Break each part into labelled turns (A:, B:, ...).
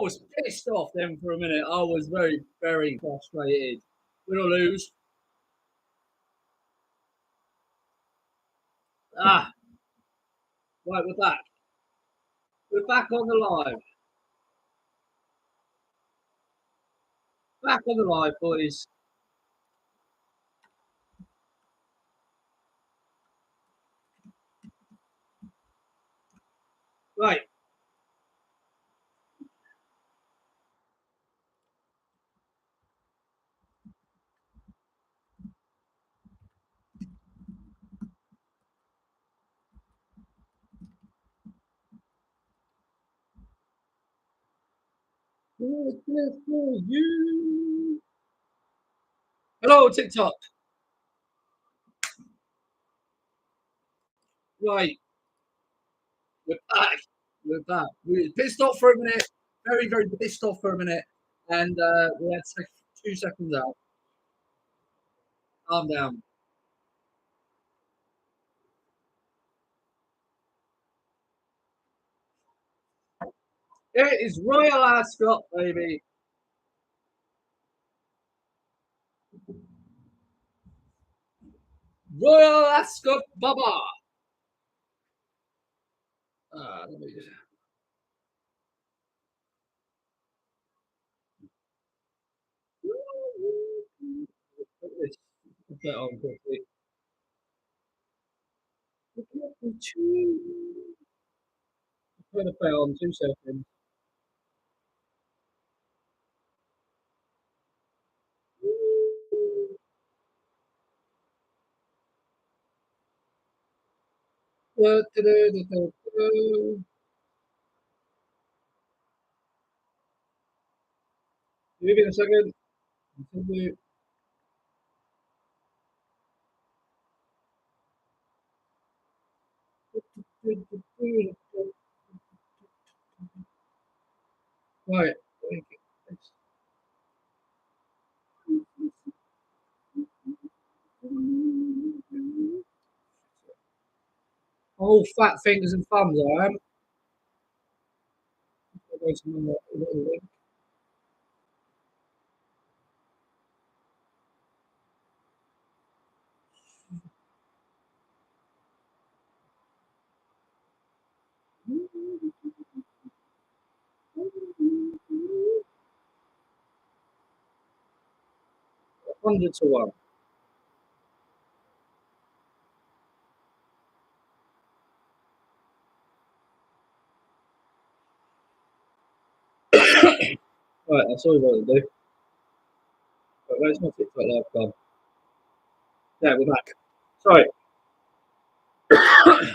A: was pissed off then for a minute. I was very, very frustrated. Win or lose. Ah, right, we're back. We're back on the live. Back on the live, boys. Right. For you. Hello, TikTok. Right, we're back. We're back. We were pissed off for a minute. Very, very pissed off for a minute. And we had 2 seconds out. Calm down. It is Royal Ascot, baby. Royal Ascot Baba. Let me just. Put this bit on quickly. Put a bit on 2 seconds. Give me a second. Right. All fat fingers and thumbs, I am. Hundred to one. Right, that's all we've got to do. Right, where's my TikTok live gone? Yeah, we're back. Sorry.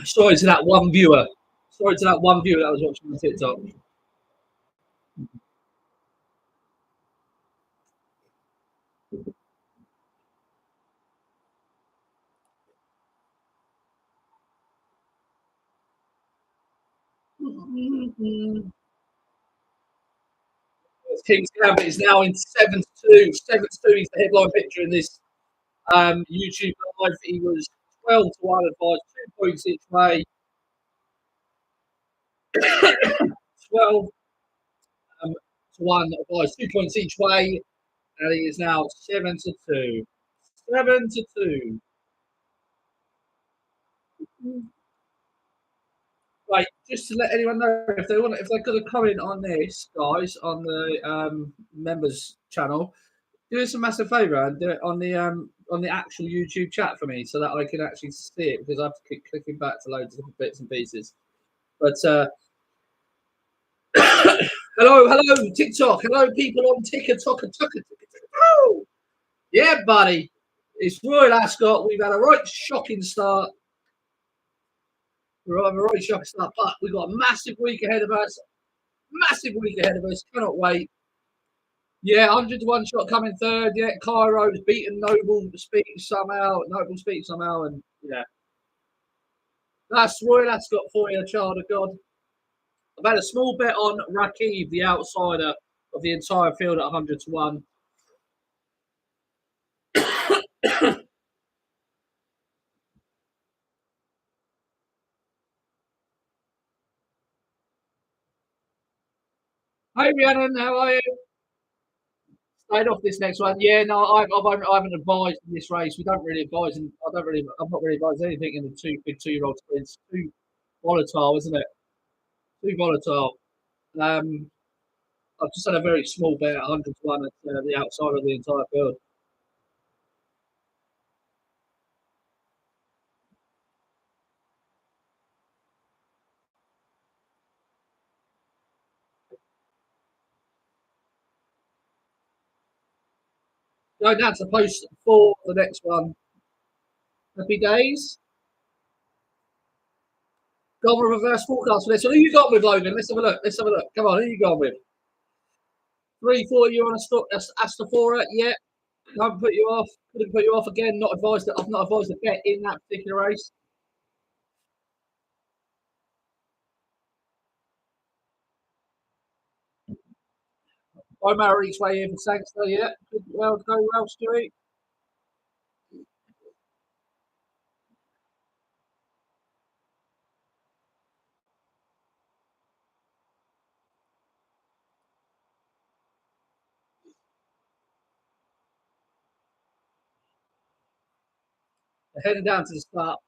A: Sorry to that one viewer. Sorry to that one viewer that was watching my TikTok. King's Gambit is now in 7-2. 7-2 is the headline picture in this YouTube live. He was 12 to 1 advised, 2 points each way. 12 to 1 advised, 2 points each way. And he is now 7-2. 7-2. Right, just to let anyone know if they've got a comment on this, guys, on the members channel, do us a massive favour and do it on the actual YouTube chat for me so that I can actually see it because I have to keep clicking back to loads of different bits and pieces. But hello, TikTok, hello, people on TikTok. Oh, yeah, buddy, it's Royal Ascot. We've had a right shocking start. We're having a right shocking start, but we've got a massive week ahead of us. Massive week ahead of us. Cannot wait. Yeah, 100 to 1 shot coming third. Yeah, Cairo's beaten Noble Speak somehow. Noble Speak somehow. And yeah, that's Royal Ascot for you, child of God. I've had a small bet on Rakib, the outsider of the entire field at 100 to 1. Hey Rhiannon, how are you? Stayed off this next one. Yeah, no, I haven't advised in this race. We don't really advise, and I'm not really advised anything in the two big 2-year-old sprints. Too volatile, isn't it? Too volatile. Um, I've just had a very small bet, 100 to 1 at the outside of the entire field. Going down to post for the next one. Happy days. Go on with reverse forecast for this. So who you got with Logan? Let's have a look. Let's have a look. Come on, who you gone with? 3-4. You on a stock? That's Astafora. Yeah. Can't put you off. Couldn't put you off again. Not advised that I've not advised a bet in that particular race. Omar each way in for Sangster. Yeah. Good. Well, go well, Stewie. They're heading down to the start.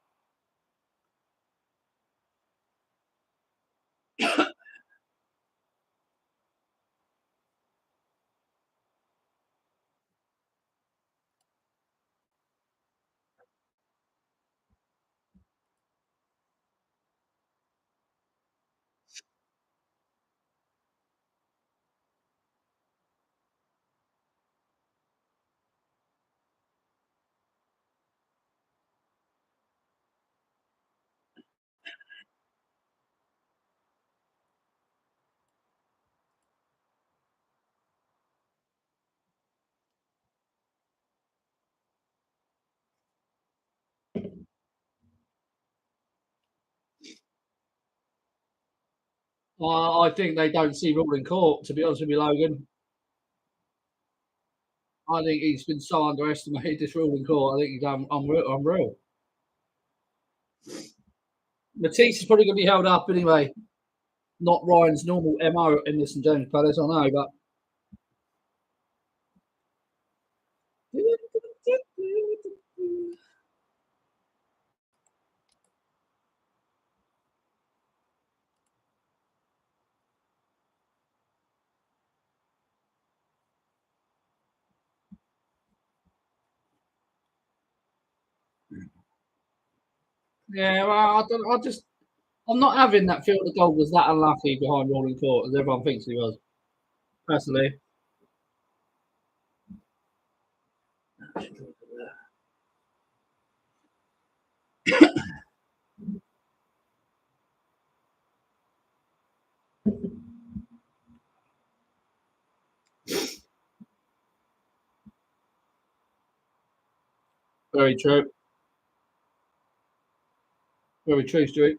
A: I think they don't see ruling court. To be honest with you, Logan. I think he's been so underestimated this ruling court. I think he's unreal. Unreal. Matisse is probably going to be held up anyway. Not Ryan's normal MO in the St James Palace, I know, but yeah, well, I'm not having that feel the dog was that unlucky behind ruling court as everyone thinks he was. Personally, very true. Very true, Stuart.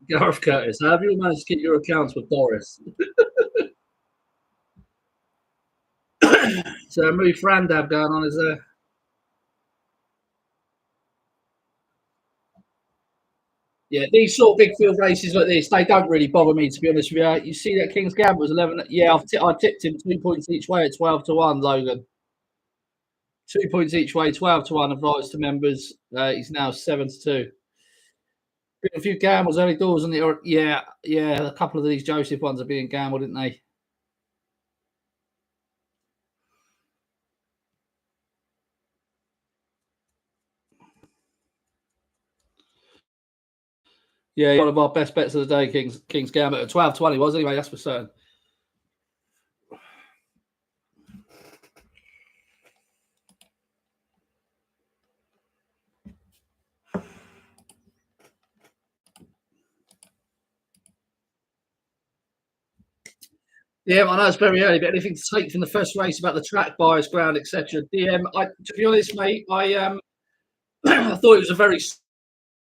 A: Gareth Curtis, how have you managed to get your accounts with Doris? So move Frandab going on, is there? Yeah, these sort of big field races like this, they don't really bother me, to be honest with you. You see that King's Gamble was 11. Yeah, I tipped him 2 points each way at 12 to 1, Logan. 2 points each way, 12 to 1 advised to members. He's now 7 to 2. Been a few gambles early doors, and yeah, a couple of these Joseph ones are being gambled, didn't they? Yeah, one of our best bets of the day, King's Gambit at 12 to 1 was anyway, that's for certain. Yeah, I know it's very early, but anything to take from the first race about the track, bias, ground, etc. To be honest, mate, I thought it was a very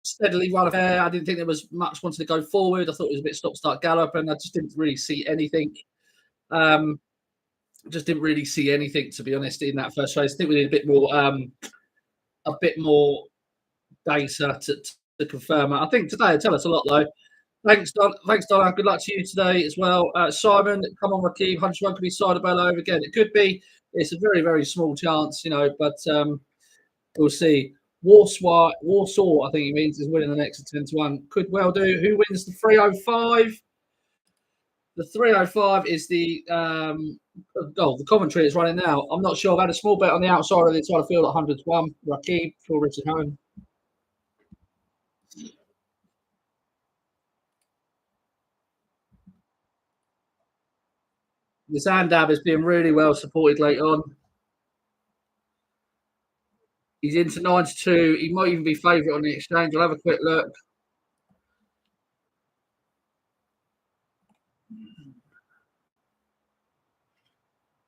A: steadily run affair. I didn't think there was much wanted to go forward. I thought it was a bit stop start gallop, and I just didn't really see anything. Um, just didn't really see anything, to be honest, in that first race. I think we need a bit more data to confirm it. I think today will tell us a lot, though. Thanks, Don. Thanks, Donna. Good luck to you today as well. Simon, come on, Rakib. 101 could be side bell over again. It could be. It's a very, very small chance, but we'll see. Warsaw, I think he means, is winning the next 10 to 1. Could well do. Who wins the 305? The 305 is the commentary is running now. I'm not sure. I've had a small bet on the outside of the entire field at 100 to 1. Rakib for Richard Owen. This Andab is being really well supported late on. He's into 92. He might even be favourite on the exchange. I'll have a quick look.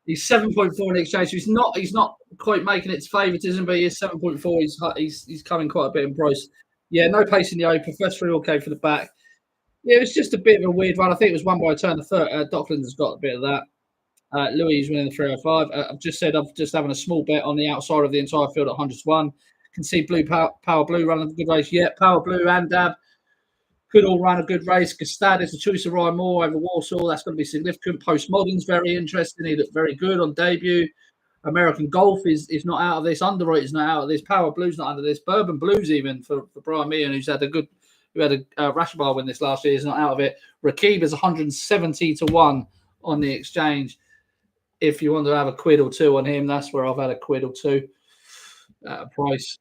A: He's 7.4 in the exchange. He's not quite making it to favouritism, but he is 7.4. He's coming quite a bit in price. Yeah, no pace in the open. First three okay for the back. Yeah, it was just a bit of a weird run. I think it was won by a turn of third. Dockland has got a bit of that. Louis is winning the 305. I've just said I'm just having a small bet on the outside of the entire field at 100 to 1. Can see Power Blue running a good race. Yeah, Power Blue and Dab could all run a good race. Gastad is the choice of Ryan Moore over Warsaw. That's going to be significant. Postmodern's very interesting. He looked very good on debut. American Golf is not out of this. Underwriter's not out of this. Power Blue's not under this. Bourbon Blues even for Brian Meehan, who had a Rashabar win this last year, is not out of it. Rakib is 170 to 1 on the exchange. If you want to have a quid or two on him, that's where I've had a quid or two at a price.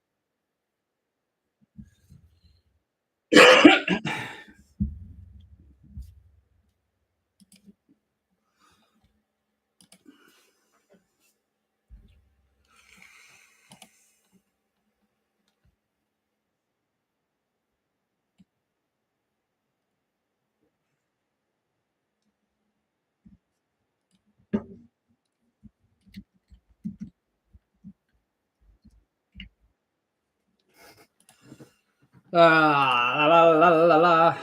A: La.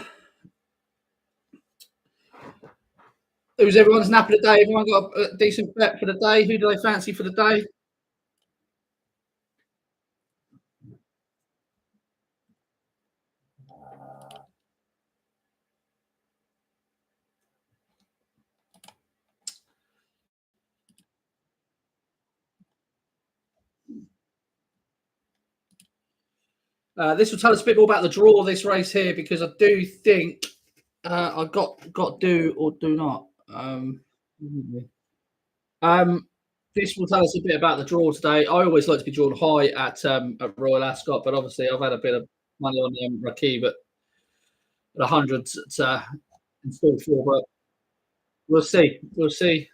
A: Who's everyone's nap of the day? Everyone got a decent bet for the day? Who do they fancy for the day? This will tell us a bit more about the draw of this race here, because I do think I got do or do not. Um, this will tell us a bit about the draw today. I always like to be drawn high at Royal Ascot, but obviously I've had a bit of money on Rakib at 100 in store for, but we'll see. We'll see.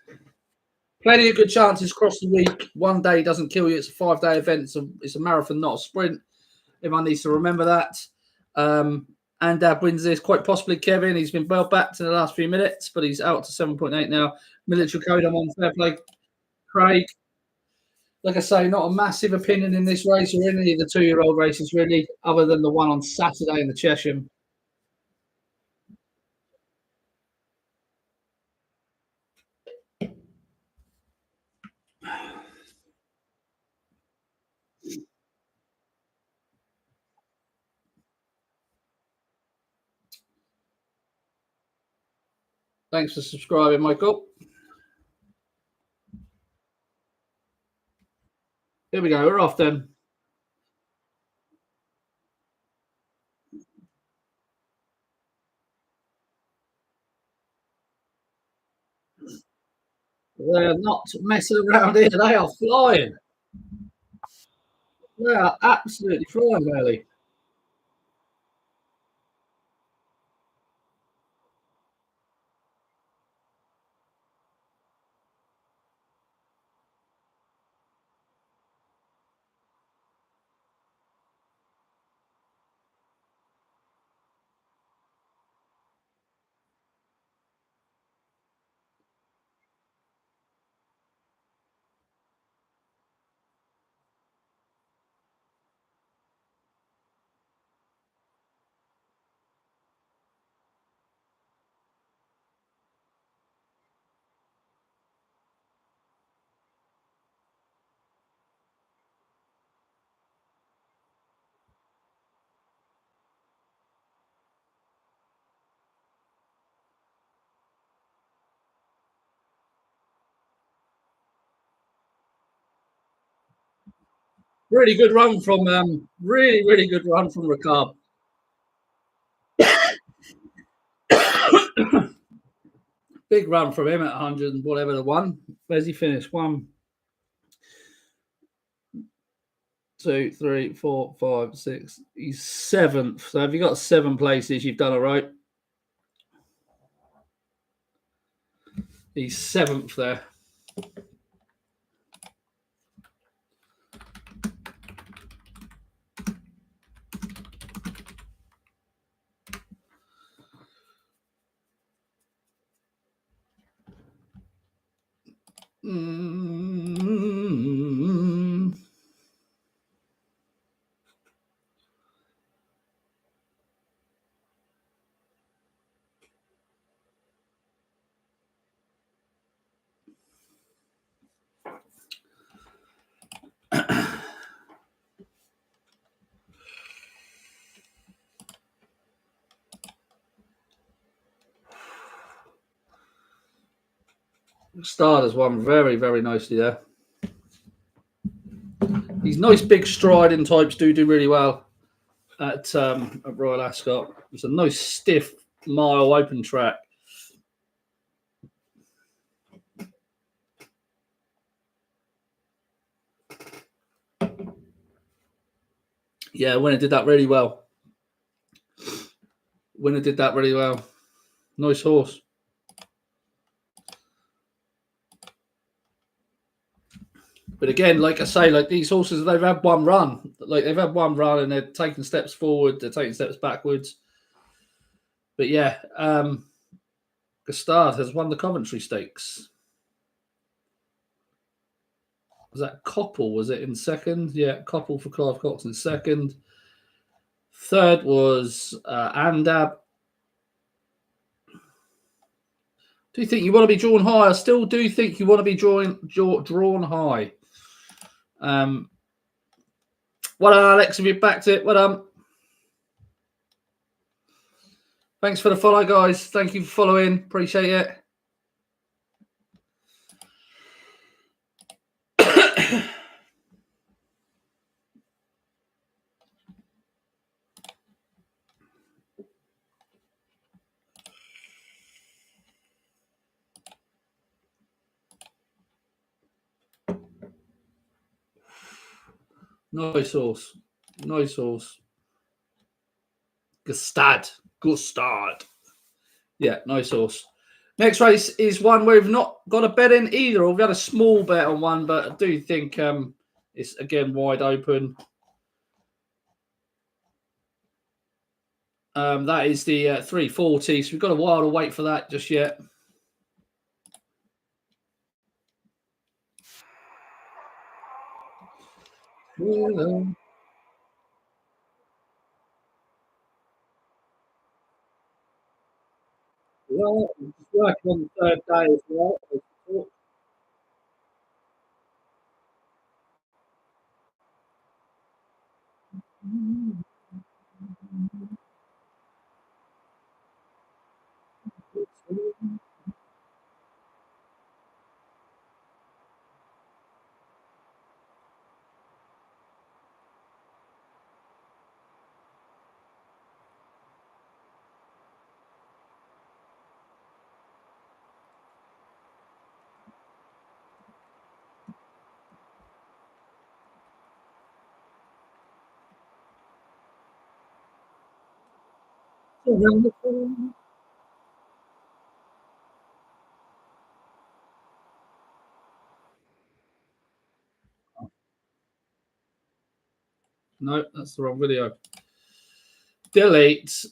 A: Plenty of good chances across the week. One day doesn't kill you. It's a 5-day event. It's a marathon, not a sprint. Everyone needs to remember that. And Dab wins this, quite possibly Kevin. He's been well backed in the last few minutes, but he's out to 7.8 now. Military code, I'm on fair play. Craig, like I say, not a massive opinion in this race or any of the 2-year-old races, really, other than the one on Saturday in the Chesham. Thanks for subscribing, Michael. Here we go. We're off then. They're not messing around here. They are flying. They are absolutely flying, really. Really good run from really good run from Ricard. Big run from him at 100 and whatever the one. Where's he finished? 1, 2, 3, 4, 5, 6. He's 7th. So if you got 7 places, you've done all right. He's 7th there. Starters won very, very nicely there. These nice big striding types do really well at Royal Ascot. It's a nice stiff mile open track. Yeah, Winner did that really well. Winner did that really well. Nice horse. But again, like I say, like these horses, they've had one run. Like they've had one run and they're taking steps forward, they're taking steps backwards. But yeah, Gustard has won the Coventry Stakes. Was that Coppell? Was it in second? Yeah, Coppell for Clive Cox in second. Third was Andab. Do you think you want to be drawn high? I still do think you want to be drawn high. Well done, Alex, if you backed it. Well done. Thanks for the follow, guys. Thank you for following. Appreciate it. Nice horse. Nice horse. Gustard. Yeah, nice horse. Next race is one we've not got a bet in either. We've had a small bet on one, but I do think it's, again, wide open. That is the 340. So we've got a while to wait for that just yet. Well, it's working on the third day as well. No, that's the wrong video. Delete.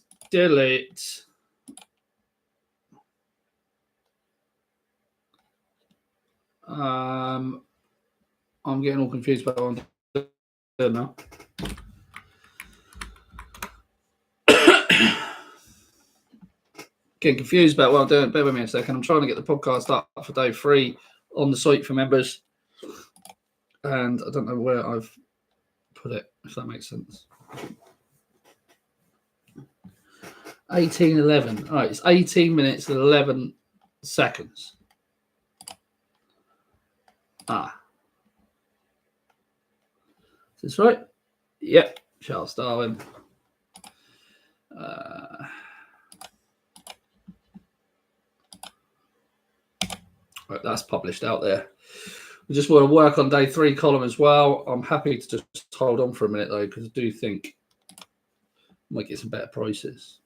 A: I'm getting all confused about what I'm doing now. Getting confused about what I'm doing. Bear with me a second. I'm trying to get the podcast up for day 3 on the site for members. And I don't know where I've put it, if that makes sense. 18:11. All right, it's 18 minutes and 11 seconds. Is this right? Yep. Charles Darwin. Right, that's published out there. We just want to work on day 3 column as well. I'm happy to just hold on for a minute though, because I do think I might get some better prices.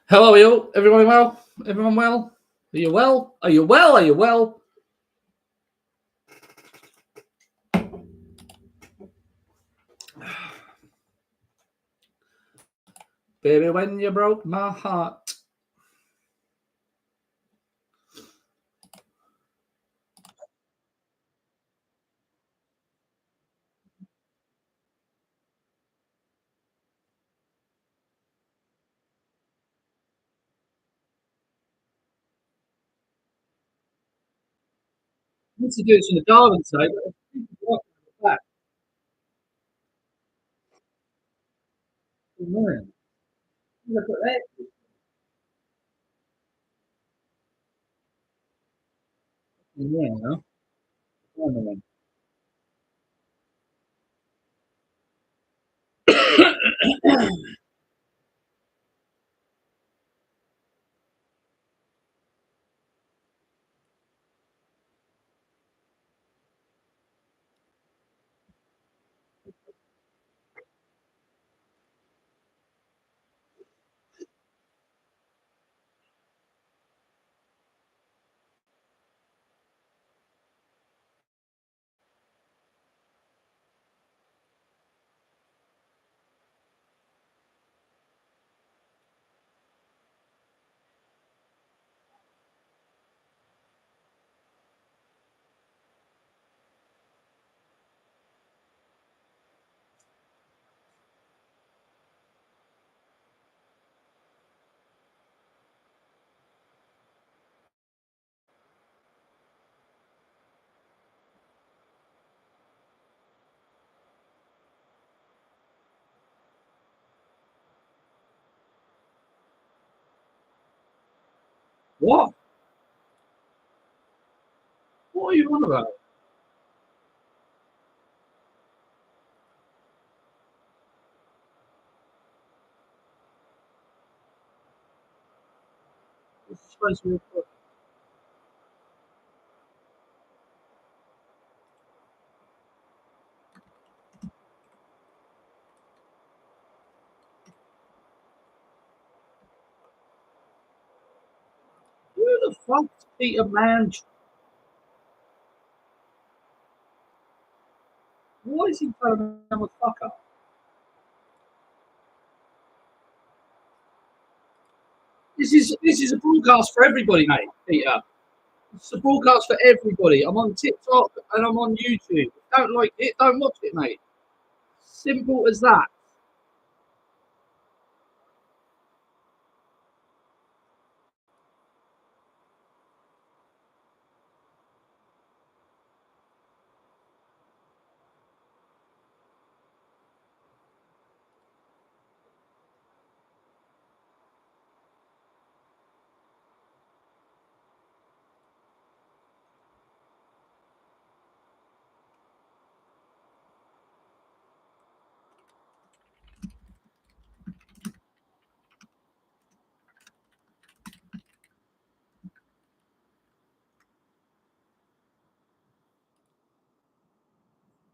A: How are you? Everyone well? Everyone well? Are you well? Are you well? Are you well? Baby, when you broke my heart. I need to do this on the Darwin side. Back. Annoying. Look at that. Annoying, huh? Annoying. What? What are you on about? This is supposed to be who the fuck's Peter Man? Why is he telling them a fuck up? This is a broadcast for everybody, mate, Peter. It's a broadcast for everybody. I'm on TikTok and I'm on YouTube. Don't like it, don't watch it, mate. Simple as that.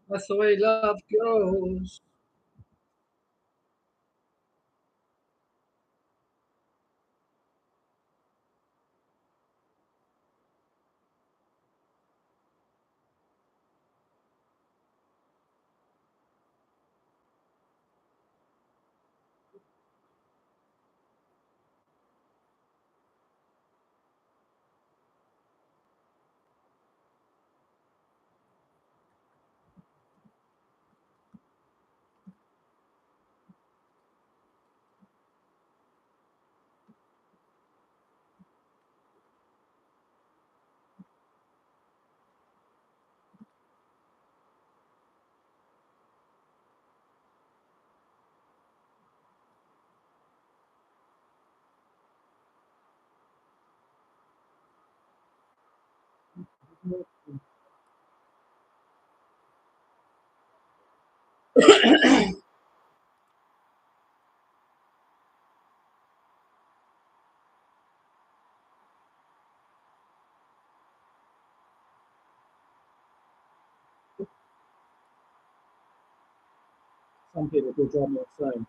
A: That's the way love goes. Some people do drive me insane.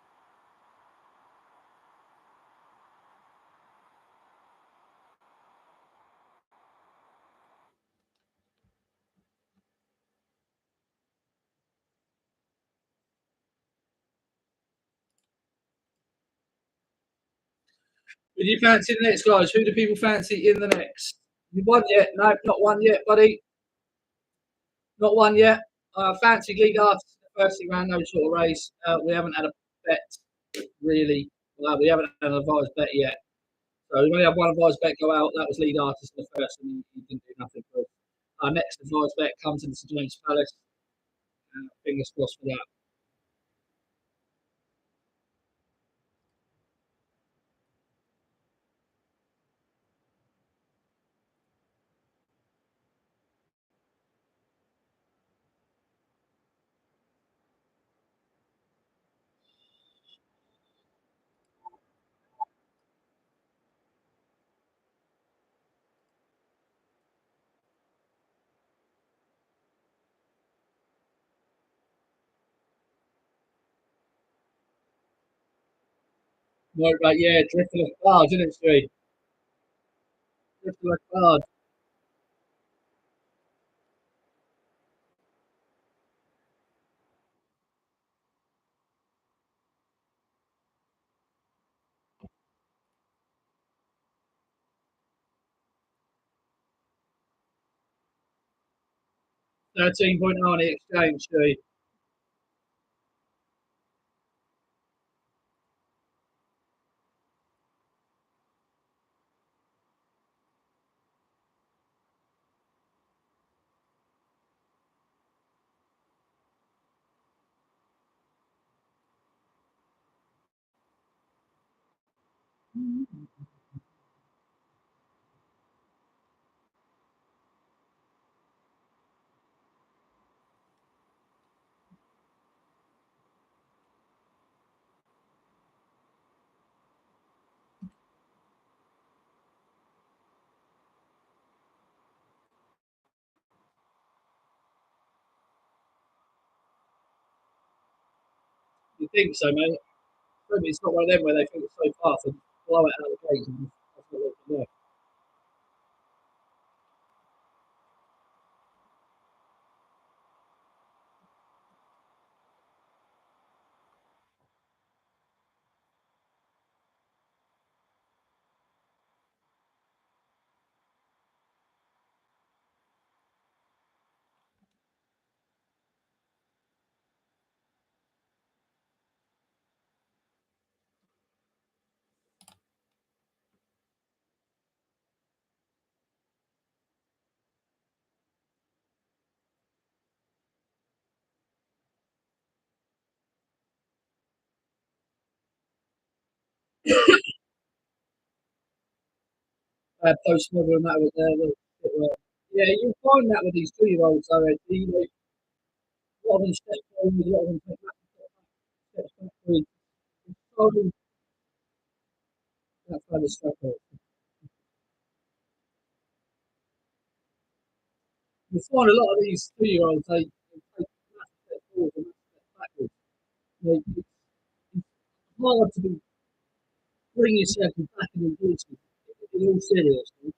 A: Who do you fancy the next, guys? Who do people fancy in the next? You won yet? No, not one yet, buddy. Not one yet. Fancy league artists first round, no sort of race. We haven't had a bet really. We haven't had an advised bet yet. So we only had one advised bet go out. That was lead artist in the first, and he didn't do nothing for us. Our next advised bet comes into St James Palace. Fingers crossed for that. No, but yeah, drifting like cards, isn't it, Stu? Drifting like cards. 13.9 on the exchange, Stu. You think so, mate? Maybe it's not one of them where they think it's so fast and blow it out of the gate. And that's what they can do. Post model and that was yeah, you'll find that with these 2-year-olds, though, Ed. A lot of them step forward, a lot of them take back, step backward. So that's why the stuff is. You find a lot of these 2-year-olds, they take massive step forward and massive step backwards. It's hard to be bring yourself back in engagement in all seriousness.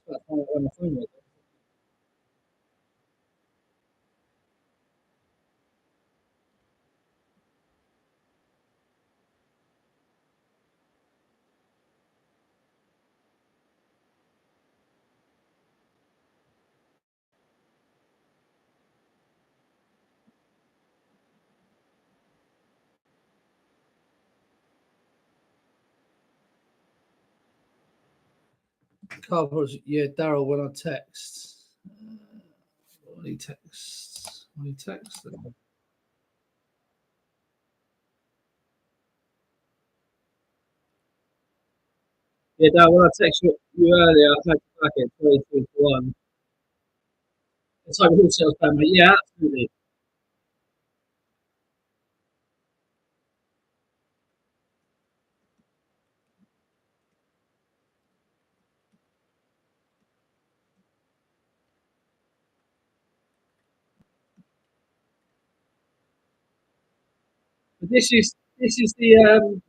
A: That's why I'm on the phone with it. Covers, yeah, Daryl, when I text. When he texts. When he texts. Yeah, Dad, when I texted you earlier, I had to back it 22 to 1. It's like wholesale family. Yeah, absolutely. But this is the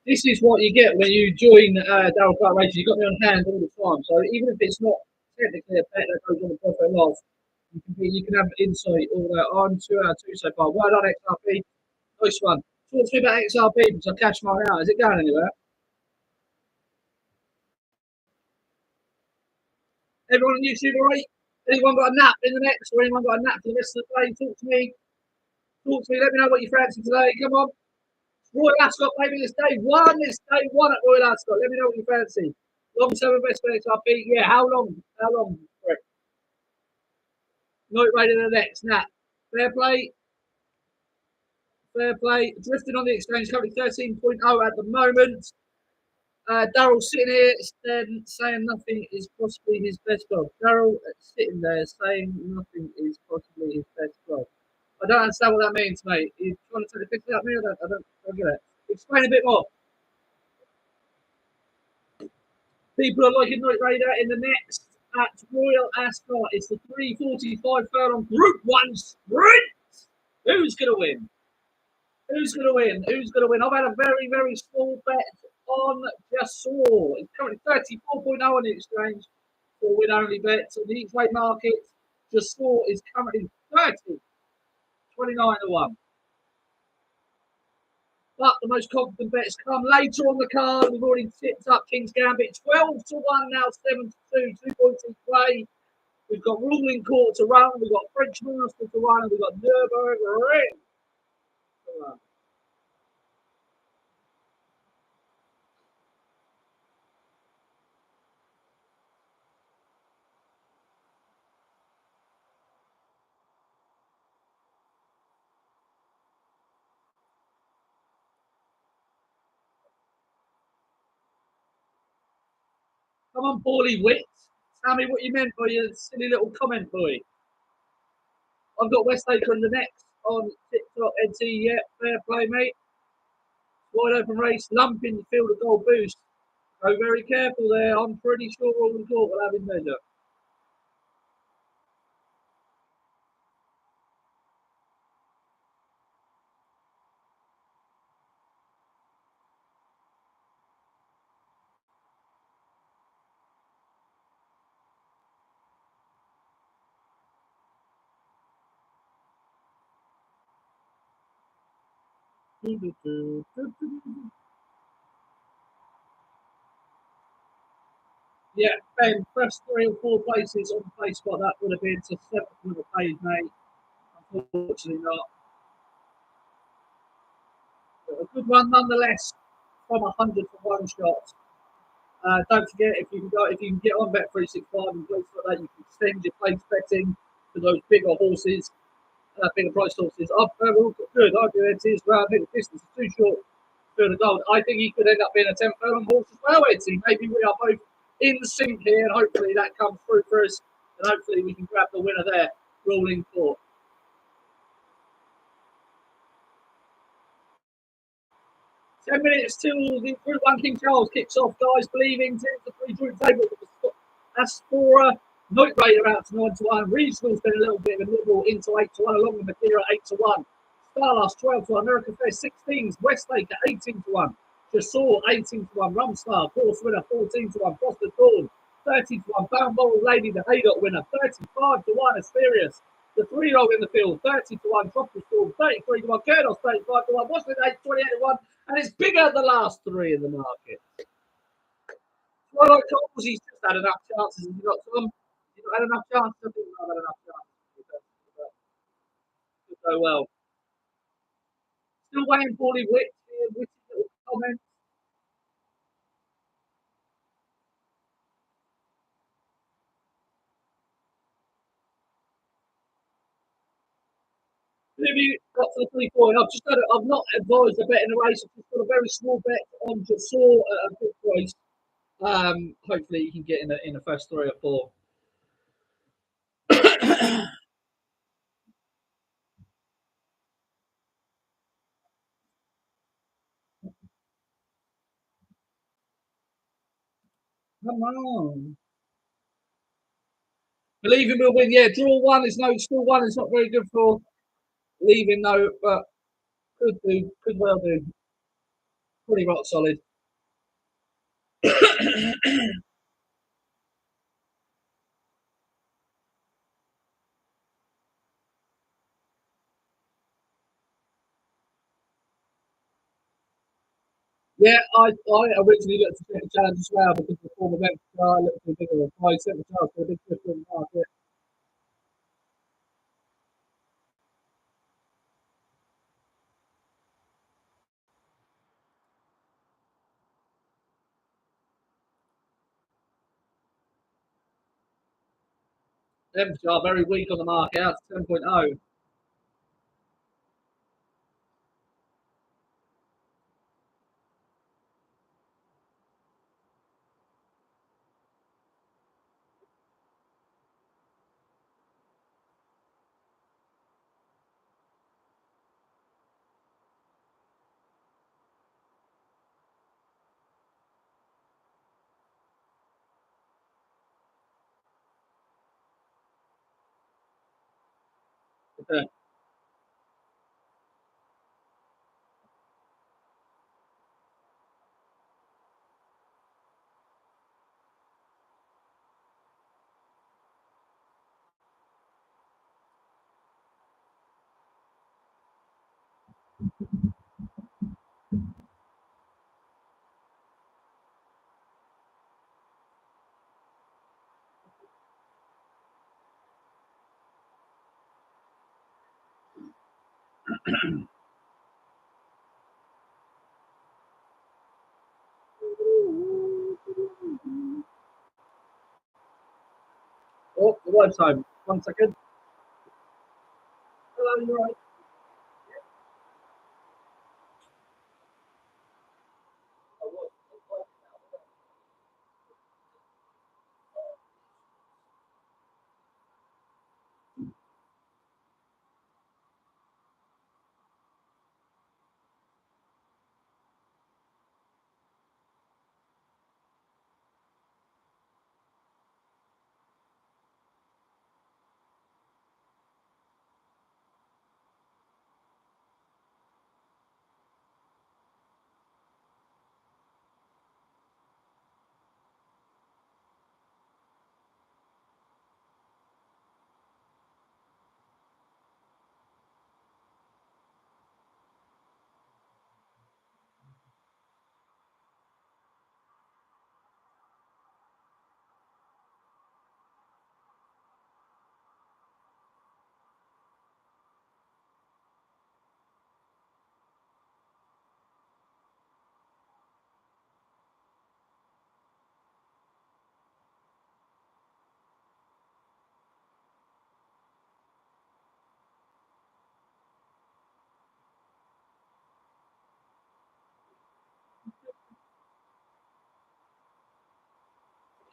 A: this is what you get when you join Darryl Clark Races. You've got me on hand all the time. So even if it's not technically a bet that goes on the profit and loss, you can have insight all that. I'm 2 out of 2 so far. Well done, XRP. Nice one. Talk to me about XRP because I catch mine out. Is it going anywhere? Everyone on YouTube, all right? Anyone got a nap in the next, or anyone got a nap for the rest of the day? Talk to me. Talk to me. Let me know what you fancy today. Come on. Royal Ascot, maybe it's day one. It's day one at Royal Ascot. Let me know what you fancy. Long term investment XRP. Yeah, how long? How long? Correct. Not ready the next. Nap. Fair play. Fair play. Drifting on the exchange, currently 13.0 at the moment. Daryl sitting here saying nothing is possibly his best dog. Daryl sitting there saying nothing is possibly his best dog. I don't understand what that means, mate. You trying to take the picture out of me? I don't get it. Explain a bit more. People are liking Night Raider in the next at Royal Ascot. It's the 3:45 furlong Group 1 sprint. Who's going to win? Who's going to win? Who's going to win? I've had a very, very small bet on Jasor. It's currently 34.0 on the exchange for win only bets. On the each way market, Jasor is currently 30, 29 to 1. But the most confident bets come later on the card. We've already tipped up King's Gambit 12 to 1, now 7 to 2, 2 points in play. We've got Ruling Court to run, we've got French Master to run, and we've got Nürburgring to run. Come on, Paulie Witt. Tell me what you meant by your silly little comment, boy. I've got Westacre in the next on TikTok NT. Yeah, fair play, mate. Wide open race, lump in the field of gold boost. Go very careful there. I'm pretty sure Ruling Court will have his measure. Yeah, Ben, first 3 or 4 places on the play spot, that would have been to 7th of the page, mate. Unfortunately not. But a good one nonetheless from 100 for one shot. Don't forget if you can get on Bet365 and places like that, you can extend your place betting to those bigger horses, bigger price horses. I've good. I do it as well. I think the distance is too short for the gold. I think he could end up being a 10th furlong horse as well, Edsy. Maybe we are both in sync here, and hopefully that comes through for us, and hopefully we can grab the winner there, Ruling Court. 10 minutes till the Group 1 King Charles kicks off, guys. Believing 10 to 3 group table. Aspora, Night Raider out to 9 to 1. Regional's been a little bit of a nibble into 8 to 1, along with Madeira 8 to 1. Starlast 12 to 1. American Fair 16s. Westlake at 18 to 1. Jasor 18 to 1. Rumstar, course winner 14 to 1. Foster Dawn 30 to 1. Bound Moral Lady, the Haydock winner 35 to 1. Asterius, the 3-year-old in the field 30 to 1. Tropical Storm 33 to 1. Kurnos 35 to 1. Washington 8 28 to 1. And it's bigger than the last 3 in the market. Well, like Coles, he's just had enough chances. He's got some. He's not had enough chances. I think he's not had enough chances to go well. Still waiting for Paulie Witt. Witt's little comment. have you got for the 3 point? I've not advised a bet in the race. I've just got a very small bet on Jasor at a big price. Hopefully you can get in the first 3 or 4. Come on. Believing we'll win. Yeah, draw one is no, still one is not very good for leaving though, but could do, could well do. Pretty rock solid. Yeah, I originally looked at the challenge as well because the former event I looked for a bigger price, set the chance for a big different market. Them are very weak on the market out to 10.0. Oh, the wife's home. 1 second. Hello, you're right.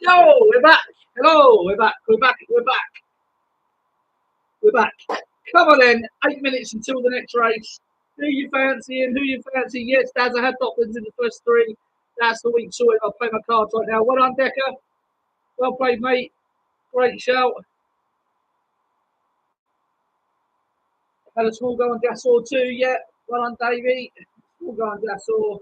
A: Yo, we're back. Hello, we're back. We're back. We're back. We're back. Come on then. 8 minutes until the next race. Who you fancying? Who you fancy? Yes, Daz, I had Docklands in the first 3. That's the week sorted. I'll play my cards right now. Well done, Decker. Well played, mate. Great shout. Had a small go on Jasor too. Yeah. Well done, Davey. Small go on Jasor.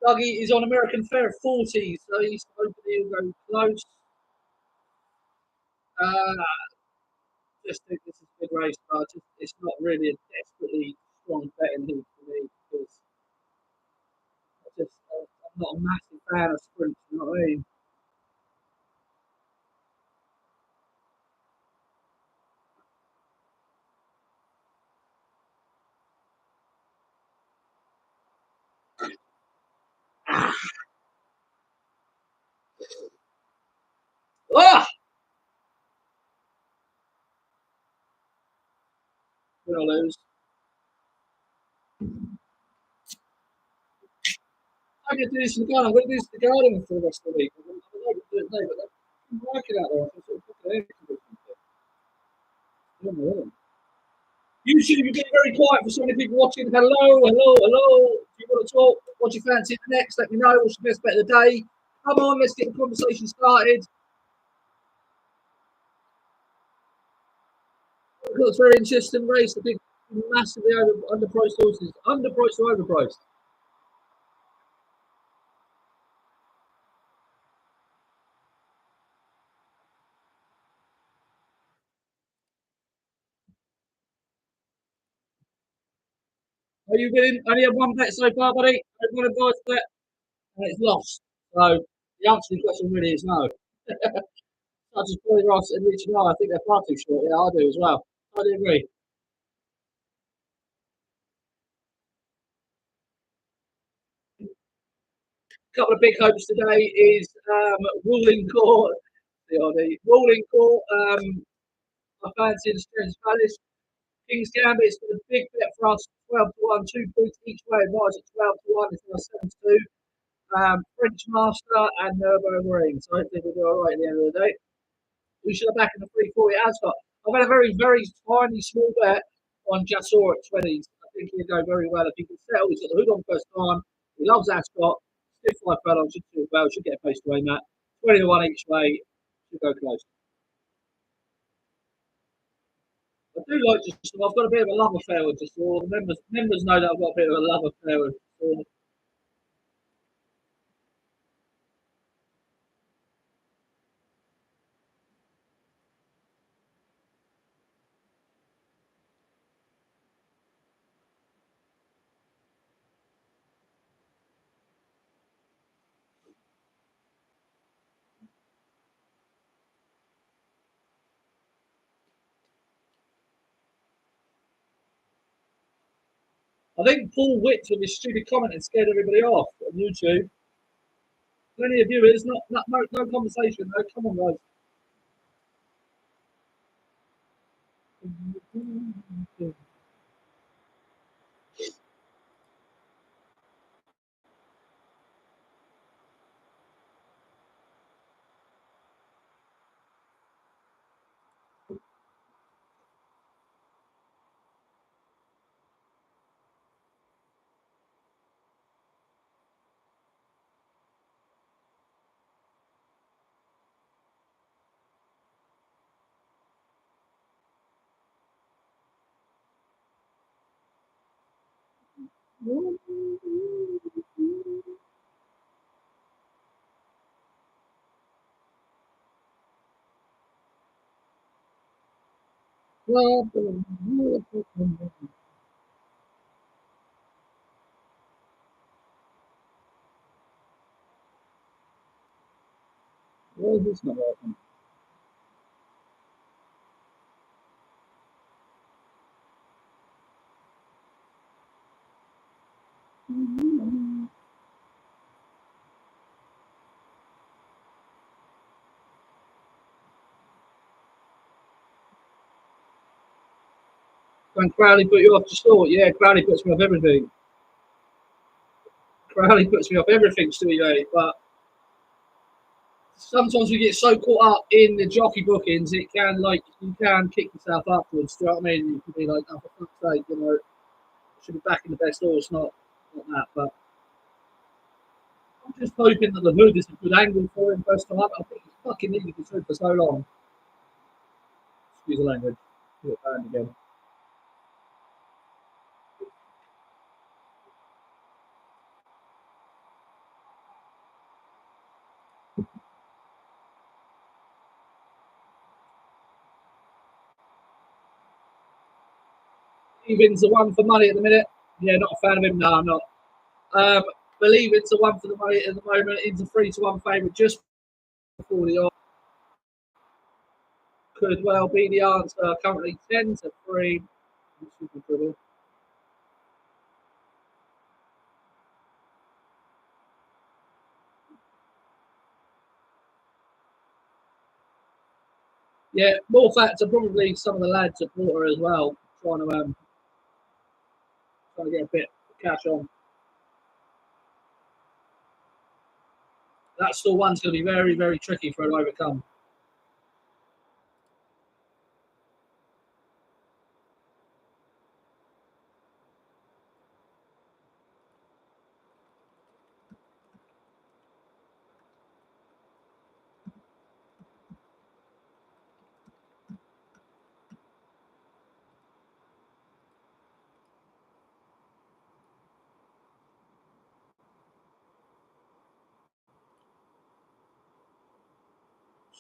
A: Dougie is on American Fair 40, so he's hopefully he'll go close. Uh, just think this is a good race, but it's not really a desperately strong betting heat for me because I'm not a massive fan of sprints. You know what I mean? win or lose. I'm going to do this in the garden. I'm going to do this in the garden for the rest of the week. I'm not going to do it today, but I'm working out there. I can sort of put it in. YouTube, you've been very quiet for so many people watching. Hello, hello, hello. If you want to talk, what do you fancy next? Let me know. What's your best bet of the day? Come on, let's get the conversation started. It's very interesting race. I think massively underpriced horses. Underpriced or overpriced? Are you winning? Only had one bet so far, buddy. One advice bet, and it's lost. So the answer to the question really is no. Such as Boy Ross and Richard I think they're far too short. Yeah, I do as well. I do agree. A couple of big hopes today is Ruling Court. The Ruling Court. I fancy the Strength Palace. King's Gambit is a big bet for us. 12 to 1, 2 points each way. Advice at 12 to 1. It's now 7 to 2. French Master and Nürburgring. So hopefully we'll do all right at the end of the day. We should have back in the 340 Ascot. I've had a very, very tiny, small bet on Jasor at 20s. I think he'll go very well. If he can settle, he's got the hood on first time. He loves Ascot. Stiff 5 furlong, should do well. Should get a place to aim at. 20 to 1 each way. Should go close. I do like Jasor. I've got a bit of a love affair with Jasor. The members know that I've got a bit of a love affair with Jasor. I think Paul Witt with his stupid comment and scared everybody off on YouTube. Plenty of viewers, no conversation. No, come on, guys. Why is this not working? Can Crowley put you off the store? Yeah, Crowley puts me off everything. Crowley puts me off everything, Stewie A. But sometimes we get so caught up in the jockey bookings, it can you can kick yourself afterwards. Do you know what I mean? You can be like, oh, for fuck's sake, should be back in the best horse, not that. But I'm just hoping that the hood is a good angle for him first time. I think he's fucking needed this hood for so long. Excuse the language. Get banned again. Believing's the one for money at the minute. Yeah, not a fan of him. No, I'm not. Believing's the one for the money at the moment. He's a 3 to 1 favourite just before the odds. Could well be the answer. Currently 10 to 3. Yeah, more facts are probably some of the lads at Porter as well, trying to Trying to get a bit of cash on. That store one's going to be very, very tricky for her to overcome.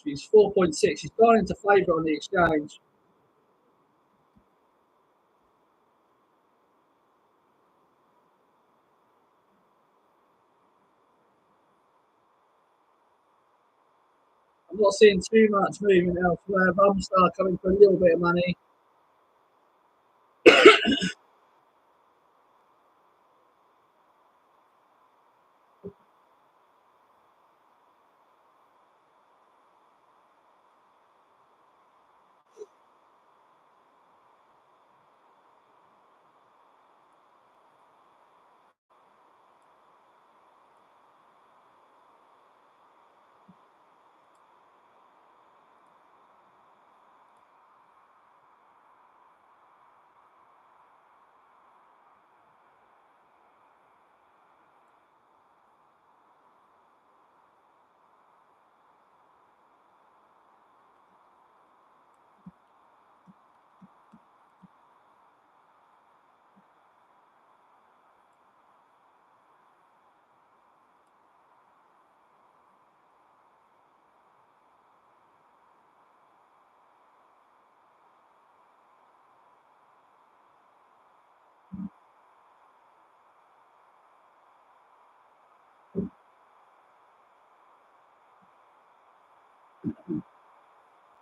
A: She's 4.6. She's gone into favour on the exchange. I'm not seeing too much movement elsewhere. Rumstar coming for a little bit of money.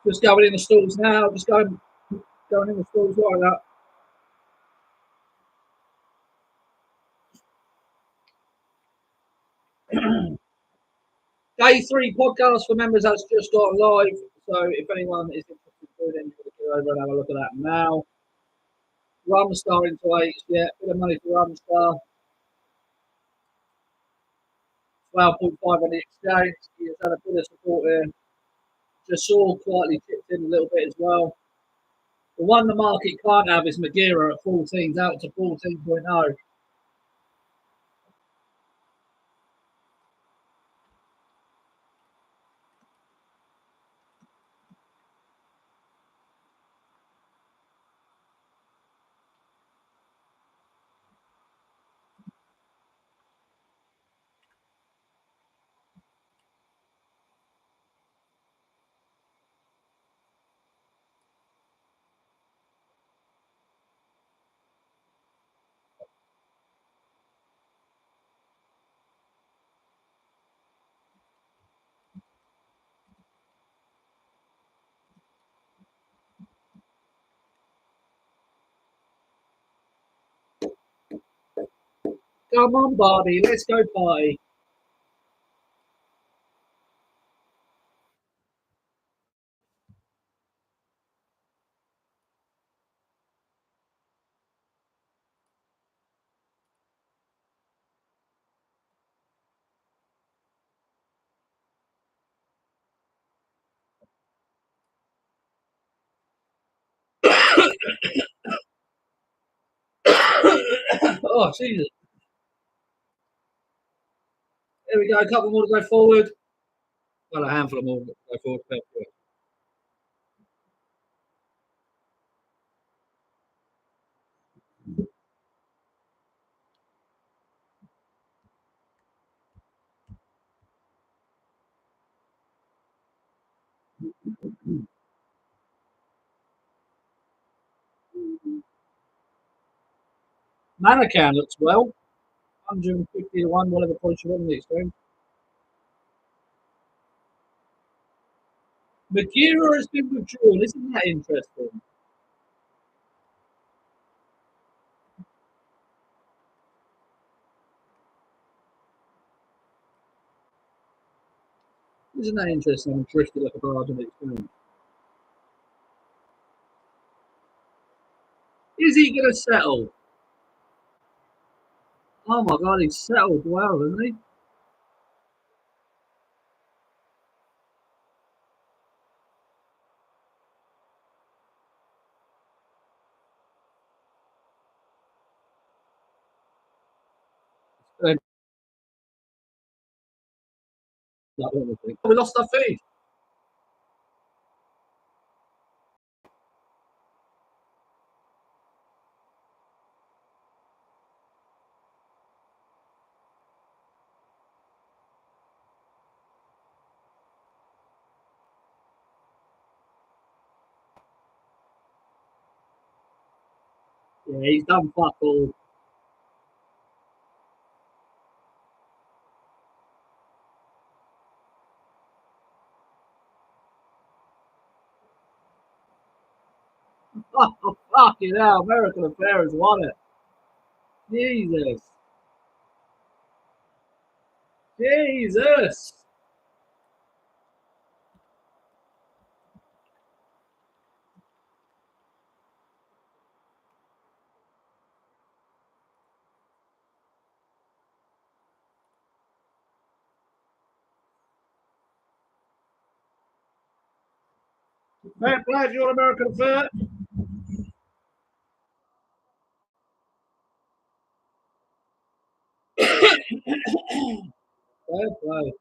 A: Just going in the stalls now. Just going in the stalls like that. Day 3 podcast for members has just gone live. So if anyone is interested in it, go over and have a look at that now. Rumstar into 8. Yeah, bit of money for Rumstar. 12.5 on the exchange. He has had a bit of support here. Jashaw quietly tipped in a little bit as well. The one the market can't have is Magira at 14, out to 14.0. Come on, Barbie, let's go party. Oh, Jesus. There we go. A couple more to go forward. Well, a handful more to go forward. Manacan looks well. 150 to 1, whatever point you want in the exchange. Magira has been withdrawn. Isn't that interesting? Isn't that interesting? I'm drifted like a barge in the exchange. Is he going to settle? Oh my God, he's settled well, isn't he? And we lost our feed. Yeah, he's done fuck all. Oh, fucking hell, American Affair has won it. Jesus. Jesus. Fair play if you're American Affair. Fair play.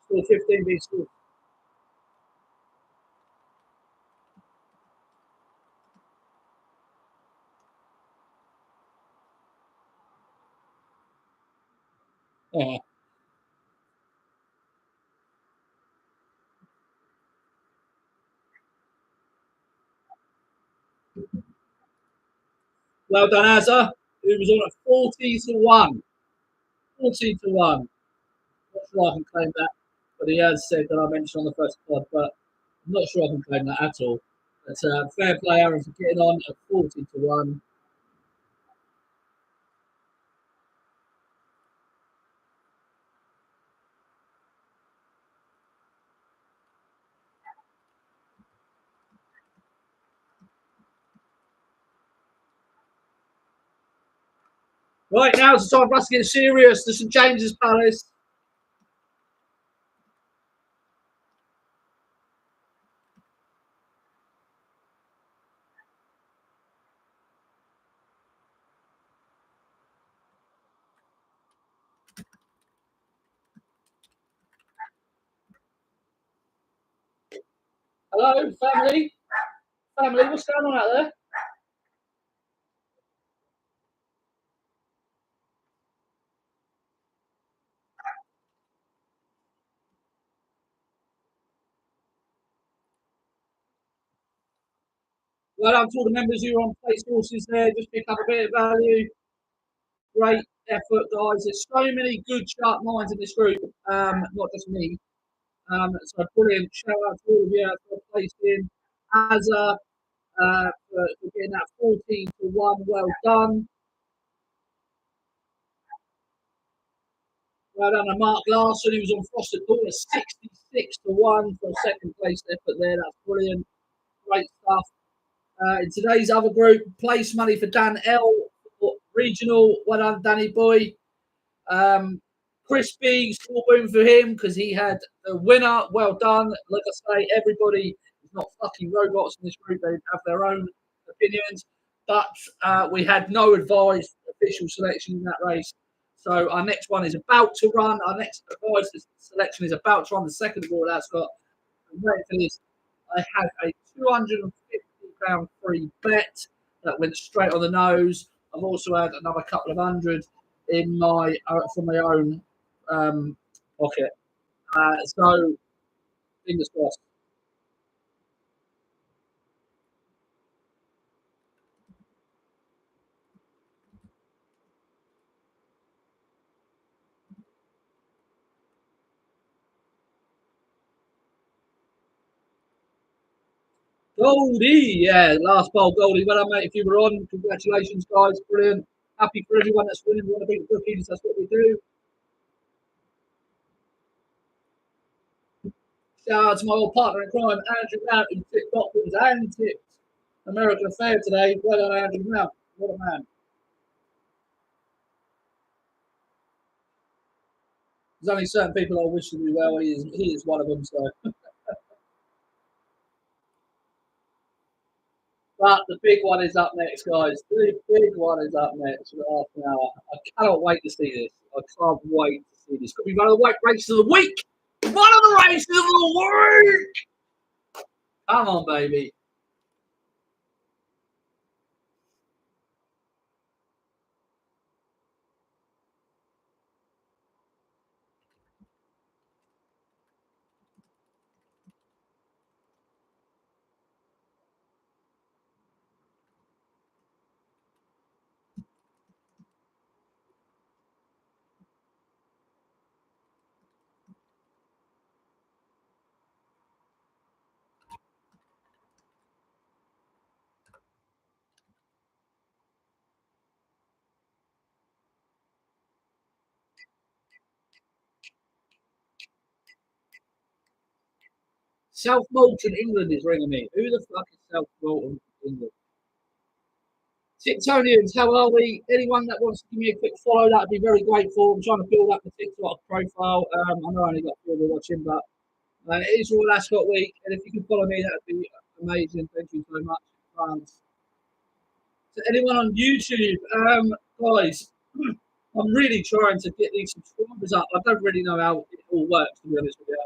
A: Still 15 v still. Yeah. Well done, Azza. He was on at 40 to 1. 40 to 1. Not sure I can claim that, but he has said that I mentioned on the first pod, but I'm not sure I can claim that at all. But fair play, Aaron, for getting on at 40 to 1. Right, now it's the time for us to get serious. The St James's Palace. Hello, family. Family, what's going on out there? Well done to all the members who are on place horses there. Just pick up a bit of value. Great effort, guys. There's so many good, sharp minds in this group, not just me. So brilliant. Shout out to all of you for placing as for getting that 14 to 1. Well done. Well done to Mark Larson, who was on Frosted Corner, 66 to 1 for a second place effort there. That's brilliant. Great stuff. In today's other group, place money for Dan L. For regional. Well done, Danny Boy. Chris B, small boom for him because he had a winner. Well done. Like I say, everybody is not fucking robots in this group. They have their own opinions. But we had no advised official selection in that race. So our next one is about to run. Our next advised selection is about to run. The second of all, that's got. Wait for this. I had a £250 free bet that went straight on the nose. I've also had another couple of hundred in my from my own pocket. So fingers crossed. Goldie, yeah, last bowl, Goldie. Well done, mate. If you were on, congratulations, guys. Brilliant. Happy for everyone that's winning. We want to beat the bookies. That's what we do. Shout out to my old partner in crime, Andrew Mount, who tipped Docklands and tipped American Affair today. Well done, Andrew Mount. What a man. There's only certain people I wish to do well. He is one of them. So, but the big one is up next, guys. The big one is up next for half an hour. I cannot wait to see this. I can't wait to see this. Could be one of the white races of the week. One of the races of the week. Come on, baby. South Molton, England is ringing me. Who the fuck is South Molton, England? Tiptonians, how are we? Anyone that wants to give me a quick follow, that'd be very grateful. I'm trying to build up the TikTok profile. I know I only got people watching, but it is all Ascot week, and if you can follow me, that'd be amazing. Thank you so much. To anyone on YouTube, guys, I'm really trying to get these subscribers up. I don't really know how it all works, to be honest with you.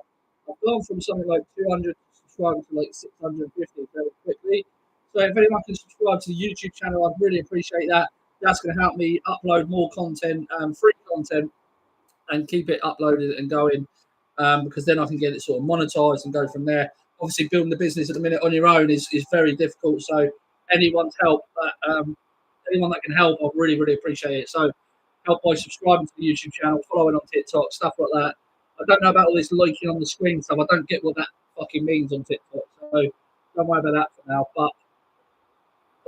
A: I've gone from something like 200 subscribers to like 650 very quickly. So if anyone can subscribe to the YouTube channel, I'd really appreciate that. That's going to help me upload more content, free content, and keep it uploaded and going, because then I can get it sort of monetized and go from there. Obviously, building the business at the minute on your own is very difficult. So anyone's help, anyone that can help, I'd really, really appreciate it. So help by subscribing to the YouTube channel, following on TikTok, stuff like that. I don't know about all this liking on the screen stuff. I don't get what that fucking means on TikTok. So don't worry about that for now. But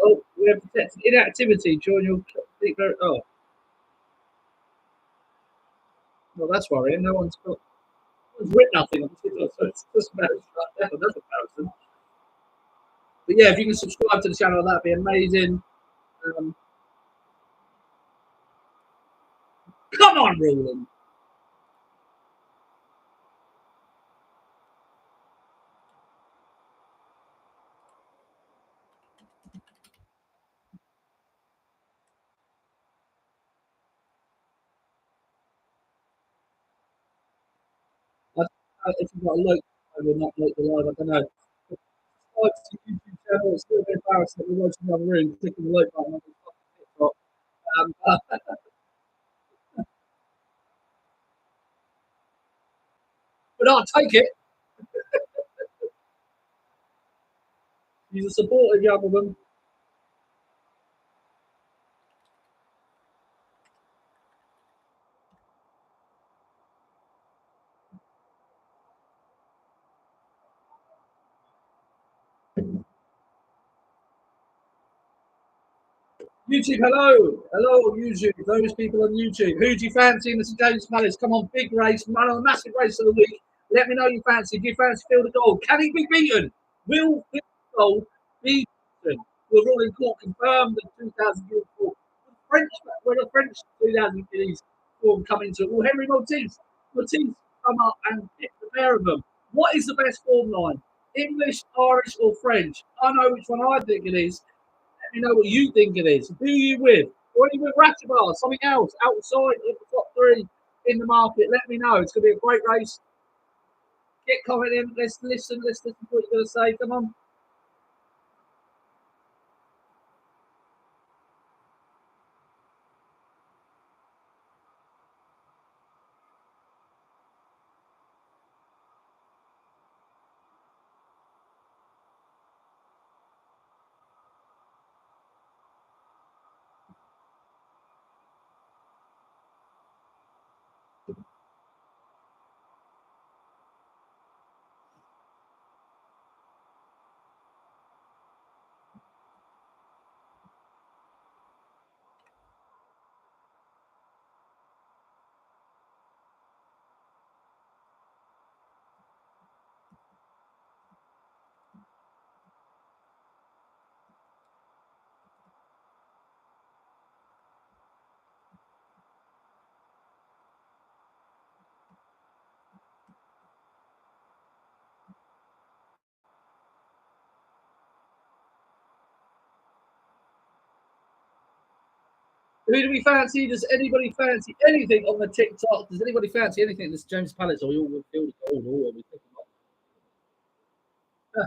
A: oh, we have detected inactivity during your oh, well, that's worrying. No one's got written nothing on TikTok, so it's just about that's embarrassing. But yeah, if you can subscribe to the channel, that'd be amazing. Um, Come on, Roland. If you've got a like, I will not like the live. I don't know. Subscribe to the YouTube channel. It's still a bit embarrassing that we're watching another room, clicking the like button on the TikTok. But I'll take it. He's a supportive young woman. YouTube, hello. Hello, YouTube. Those people on YouTube. Who do you fancy in the St James Palace? Come on, big race, one of the massive race of the week. Let me know you fancy. Do you fancy Phil the Gold? Can he be beaten? Will Phil the Gold be beaten? Will Roland Court confirm the 2004 French, when the French 2000 guineas form come into it? Will Henry Maltese come up and pick the pair of them? What is the best form line? English, Irish, or French? I know which one I think it is. Let me know what you think it is. Who are you with? Or are you with Ratibar? Something else outside of the top three in the market? Let me know. It's going to be a great race. Get commenting. Let's listen. Let's listen to what you're going to say. Come on. Who do we fancy? Does anybody fancy anything on the TikTok? Does anybody fancy anything? This James Palace or we all feel gold or we pick him up?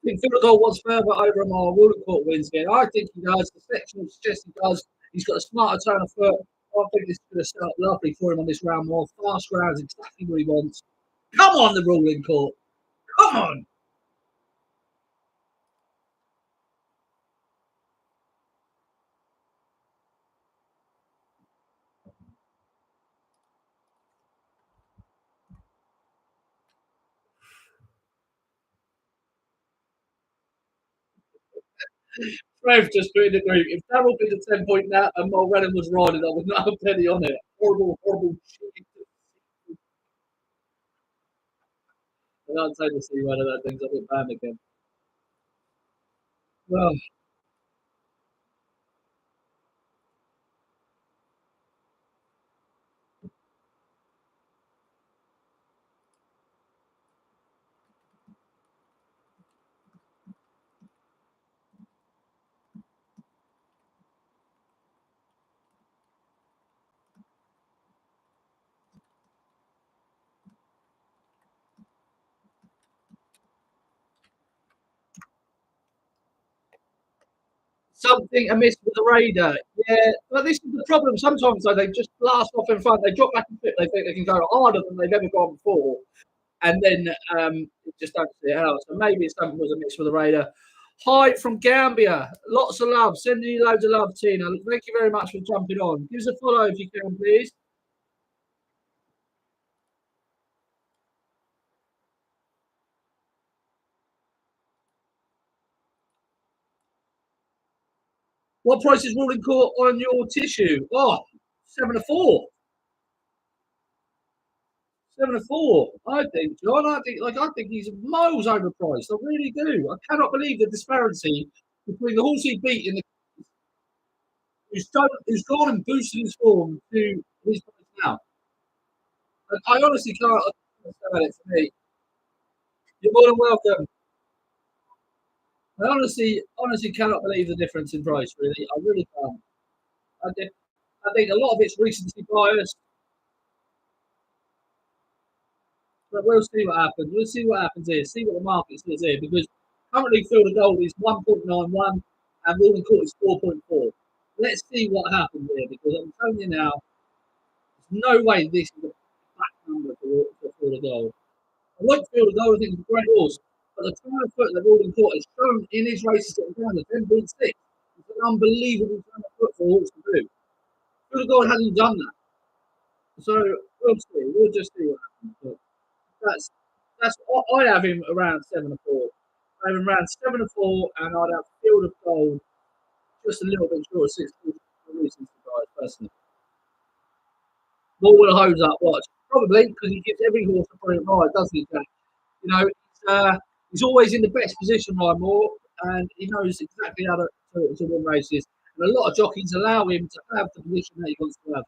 A: I think Phil wants further over Amar Woolcourt wins again. I think he does. The section suggests he does. He's got a smarter turn of foot. I think this is going to start lovely for him on this round more. Fast rounds, exactly what he wants. Come on, the ruling court. Come on. Trev just put in the group. If Darryl did a 10 point nap and Mulrennan was riding, I would not have a penny on it. Horrible, horrible shit. I can't say the C word of that thing's a bit banned again. Well, something amiss with the radar. Yeah, but this is the problem. Sometimes though, they just blast off in front. They drop back and flip. They think they can go harder than they've ever gone before, and then just don't see it out. So maybe something was amiss with the radar. Hi from Gambia. Lots of love. Sending you loads of love, Tina. Thank you very much for jumping on. Give us a follow if you can, please. What price is ruling court on your tissue? Oh, 7 to 4. 7 to 4. I think, John. I think he's miles overpriced. I really do. I cannot believe the disparity between the horse he beat and the who's gone and boosted his form to his price now. And I honestly can't understand it for me. You're more than welcome. I honestly cannot believe the difference in price. Really, I really can't. I, think- I think a lot of it's recency bias. But we'll see what happens. We'll see what happens here. See what the market says here. Because currently Field of Gold is 1.91 and Wilden Court is 4.4. Let's see what happens here. Because I'm telling you now, there's no way this is a back number for Field of Gold. I like Field of Gold. I think it's a great horse. But the time of foot that Wilden Court has shown in his races at the ground, 10.6, it's an unbelievable time of foot for a horse to do. Field of Gold hasn't done that. So we'll see. We'll just see what happens. But That's that's I'd have him around 7 to 4. I'd have him around 7 to 4, and I'd have Field of Gold just a little bit short of 6. listens to guys personally. More with a hose up watch. Probably because he gives every horse a brilliant ride, doesn't he, Jack? You know, he's always in the best position, Ryan Moore, and he knows exactly how to win races. And a lot of jockeys allow him to have the position that he wants to have.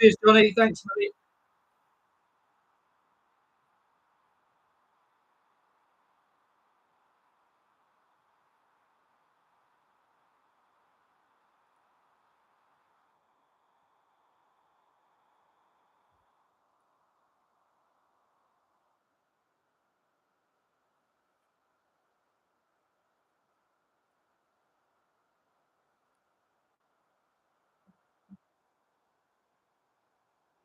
A: Cheers, Johnny. Thanks, mate.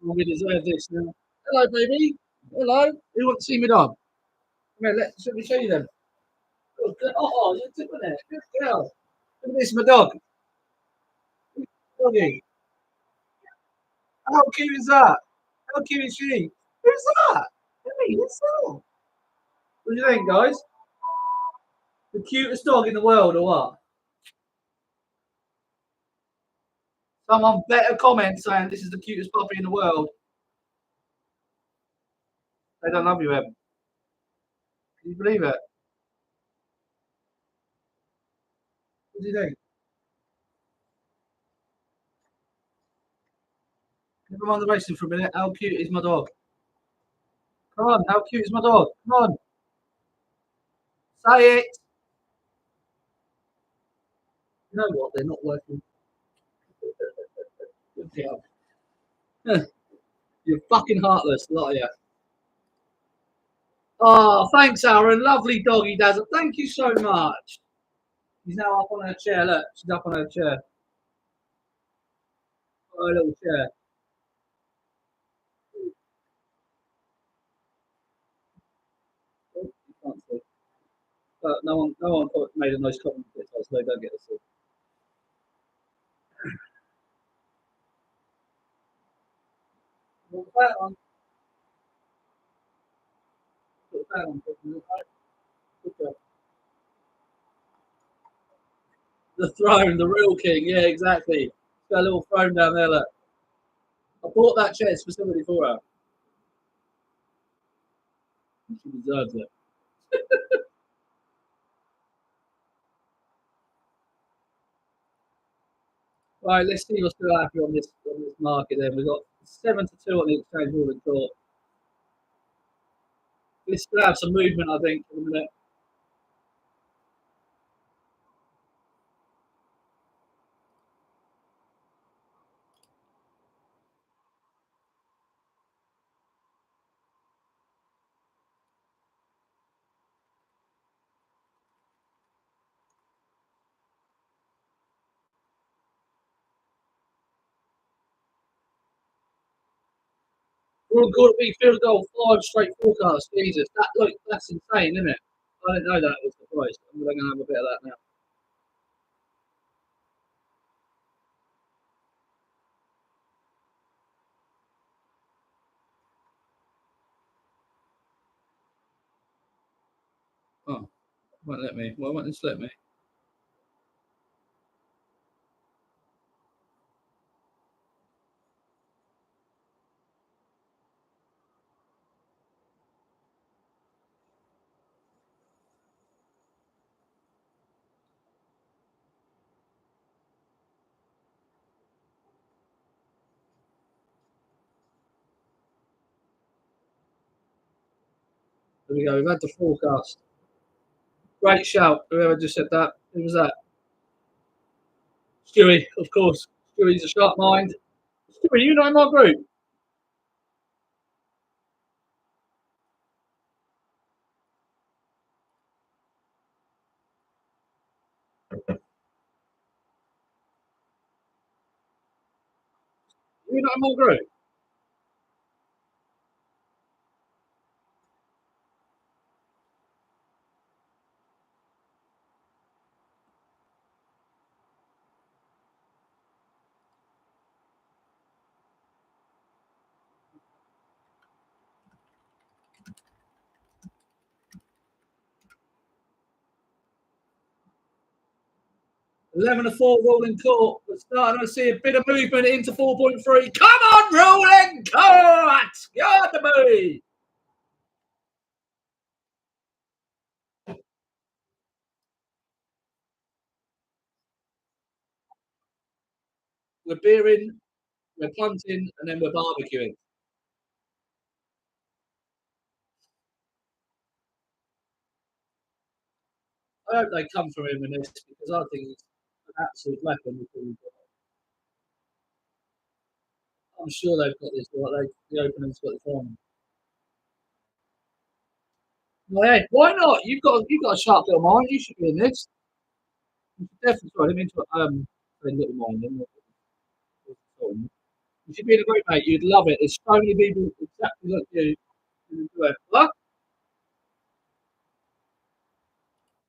A: Well, we deserve this now. Hello, baby. Hello. Who wants to see me dog? Come here, let me show you them. Oh, you're tipping it. Good girl. Look at this, my dog. Doggy. How cute is that? How cute is she? Who's that? Hey, who's that? What do you think, guys? The cutest dog in the world, or what? Someone better comment saying this is the cutest puppy in the world. They don't love you, Em. Can you believe it? What do you think? Never mind the racing for a minute. How cute is my dog? Come on, how cute is my dog? Come on, say it. You know what? They're not working. Good girl. You're fucking heartless, a lot of you. Oh, thanks, Aaron. Lovely doggy dazzle. Thank you so much. She's now up on her chair. Look, she's up on her chair. On her little chair. Oh, you can't see. But no one made a nice comment, so they don't get to see. Put that on. Put that on. Good job. The throne, the real king. Yeah, exactly. Got a little throne down there. Look, I bought that chair specifically for her. She deserves it. Right, let's see what's still happening on this market. Then we've got 7-2 on the exchange ruling court. We still have some movement, I think, in a minute. We're going to be field goal 5 straight forecast. Jesus, that's insane, isn't it? I didn't know that was the price. I'm going to have a bit of that now. Oh, won't let me. Why won't this let me? There we go. We've had the forecast. Great shout. Whoever just said that. Who was that? Stewie, of course. Stewie's a sharp mind. Stewie, you know my group. You know my group. 11-4 Rolling Court. We're starting to see a bit of movement into 4.3. Come on, Rolling Court! You're the move. We're beering, we're punting, and then we're barbecuing. I hope they come for him in this because I think he's an absolute weapon. I'm sure they've got this right. The opening's got this on. Well, hey, why not? You've got a sharp little mind. You should be in this. You should definitely try him into a little mind. You should be in a group, mate. You'd love it. There's so many people exactly like you who enjoy it. What?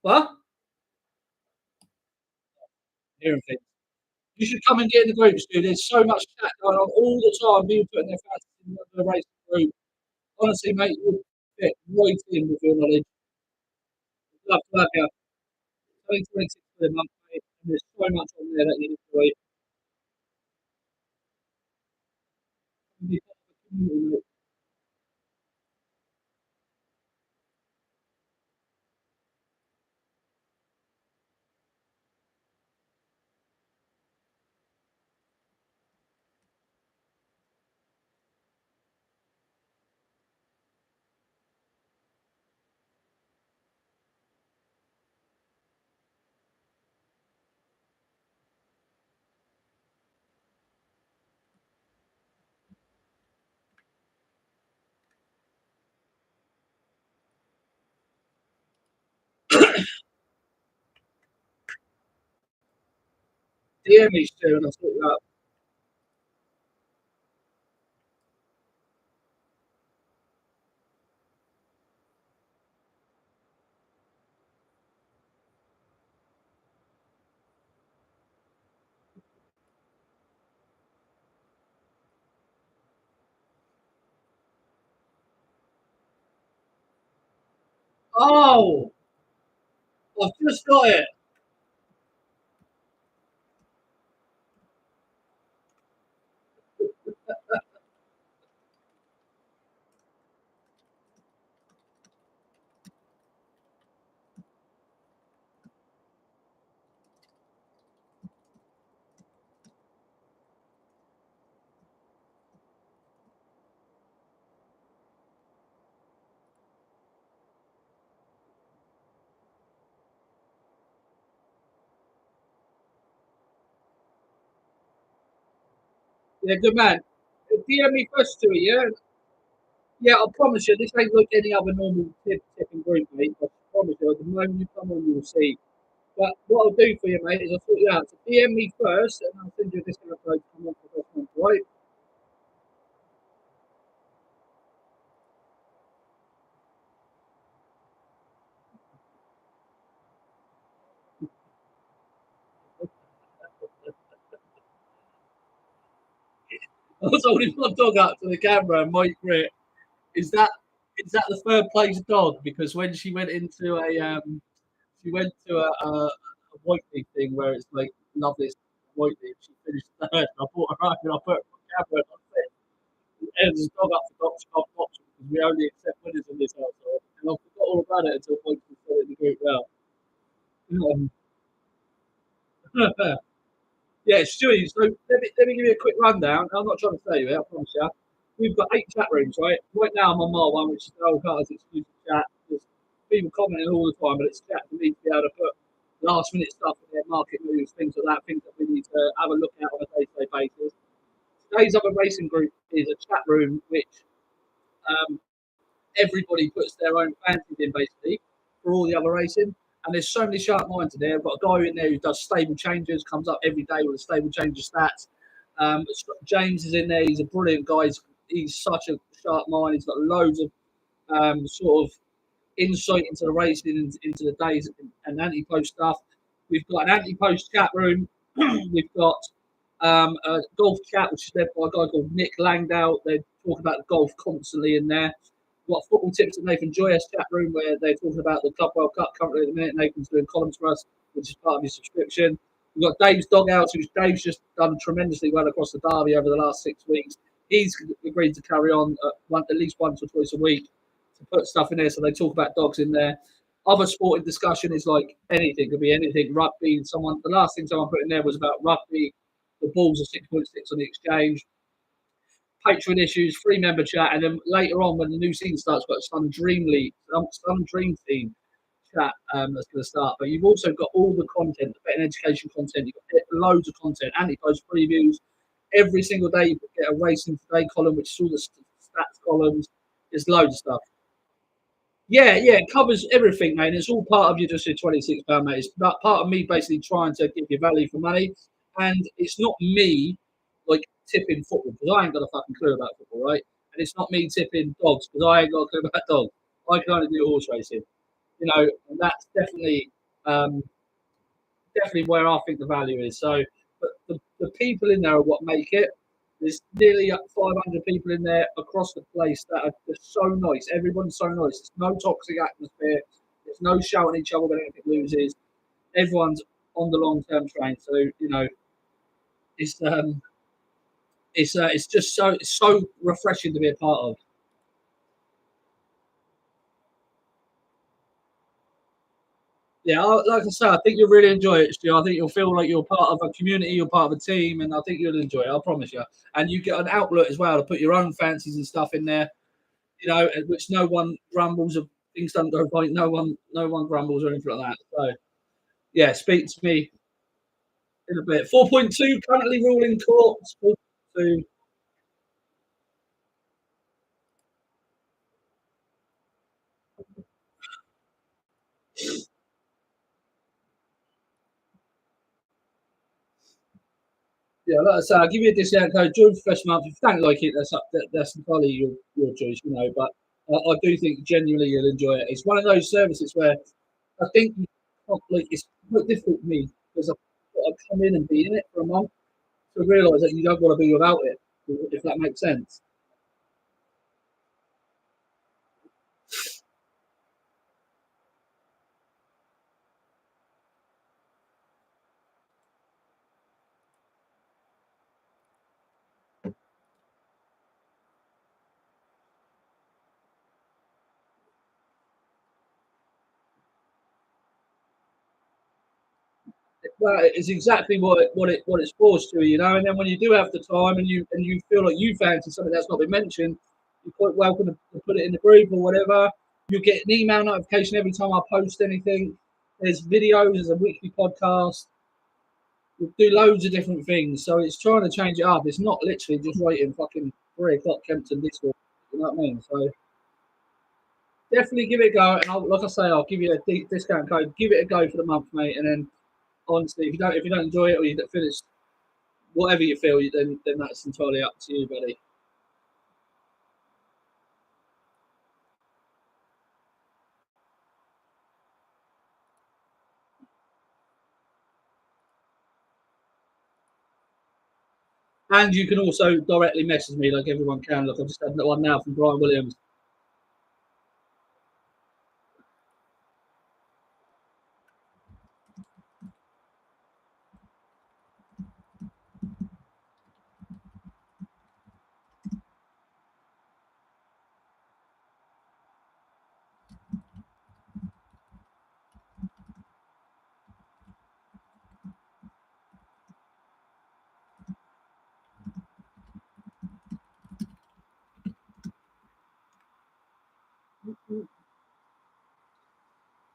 A: What? Hearing things. You should come and get in the groups, dude. There's so much chat going on all the time. People putting their fans in the race group. Honestly, mate, you'll fit right in with your knowledge. Love to have you. 2026 for the month, mate. And there's so much on there that you enjoy. Be part of the community, mate. DM me, Stu, and I'll sort you out. Oh, I've just got it. Yeah, good man. DM me first to it, yeah? Yeah, I promise you, this ain't like any other normal tipping group, mate. I promise you, the moment you come on, you'll see. But what I'll do for you, mate, is I'll sort you out. So DM me first, and I'll send you a discount code to come on for this month, right? I was holding my dog up to the camera, and Mike Grit, is that is that the third place dog? Because when she went into she went to a Whiteley thing where it's like love this Whiteley, and she finished third. And I brought her up and I put her on camera, and I said, and the dog up for option because we only accept winners in this household. And I forgot all about it until Mike was in the group now. Yeah, Stewie. So let me give you a quick rundown. I'm not trying to say you, I promise you. We've got 8 chat rooms, right? Right now I'm on my one, which is the old Carter's exclusive chat. There's people commenting all the time, but it's chat for me to be able to put last minute stuff in there, market moves, things like that, things that we need to have a look at on a day-to-day basis. Today's other racing group is a chat room which um, everybody puts their own fancies in basically for all the other racing. And there's so many sharp minds in there. I've got a guy in there who does stable changes, comes up every day with a stable changes stats. James is in there. He's a brilliant guy. He's such a sharp mind. He's got loads of sort of insight into the racing and into the days and anti-post stuff. We've got an anti-post chat room. We've got a golf chat, which is led by a guy called Nick Langdale. They talk about golf constantly in there. We've got football tips at Nathan Joyous chat room where they're talking about the Club World Cup currently at the minute. Nathan's doing columns for us, which is part of his subscription. We've got Dave's doghouse, which Dave's just done tremendously well across the Derby over the last 6 weeks. He's agreed to carry on at least once or twice a week to put stuff in there. So they talk about dogs in there. Other sporting discussion is like anything, could be anything. Rugby. The last thing someone put in there was about rugby. The balls are 6.6 on the exchange. Patreon issues, free member chat, and then later on when the new season starts, we've got some dream team chat that's going to start. But you've also got all the content, the betting education content. You've got loads of content, anti-post previews. Every single day you get a racing today column, which is all the stats columns. There's loads of stuff. Yeah, yeah, it covers everything, mate. It's all part of your just your £26, mate. It's part of me basically trying to give you value for money. And it's not me like tipping football because I ain't got a fucking clue about football, right? And it's not me tipping dogs because I ain't got a clue about dogs. I can only do horse racing, and that's um, definitely where I think the value is. So, but the people in there are what make it. There's nearly 500 people in there across the place that are just so nice. Everyone's so nice. There's no toxic atmosphere. There's no shouting at each other when anything loses. Everyone's on the long term train. So it's it's just so refreshing to be a part of. Yeah, like I say, I think you'll really enjoy it, Stu. I think you'll feel like you're part of a community, you're part of a team, and I think you'll enjoy it. I promise you. And you get an outlet as well to put your own fancies and stuff in there. Which no one grumbles of things don't go right. No one grumbles or anything like that. So yeah, speak to me in a bit. 4.2 currently ruling courts. 4.2. Yeah, like I say, I'll give you a discount code. Join for the first month. If you don't like it, that's entirely your choice, But I do think genuinely you'll enjoy it. It's one of those services where I think it's quite difficult for me because I've come in and be in it for a month to realise that you don't want to be without it, if that makes sense. Well, it's exactly what it's forced to, And then when you do have the time and you feel like you fancy something that's not been mentioned, you're quite welcome to put it in the group or whatever. You get an email notification every time I post anything. There's videos. There's a weekly podcast. We do loads of different things. So it's trying to change it up. It's not literally just waiting fucking 3 o'clock Kempton Discord. You know what I mean? So definitely give it a go. And like I say, I'll give you a discount code. Give it a go for the month, mate. And then honestly, if you don't enjoy it or you don't finish whatever you feel, then that's entirely up to you, buddy. And you can also directly message me like everyone can. Look, I've just had one now from Brian Williams.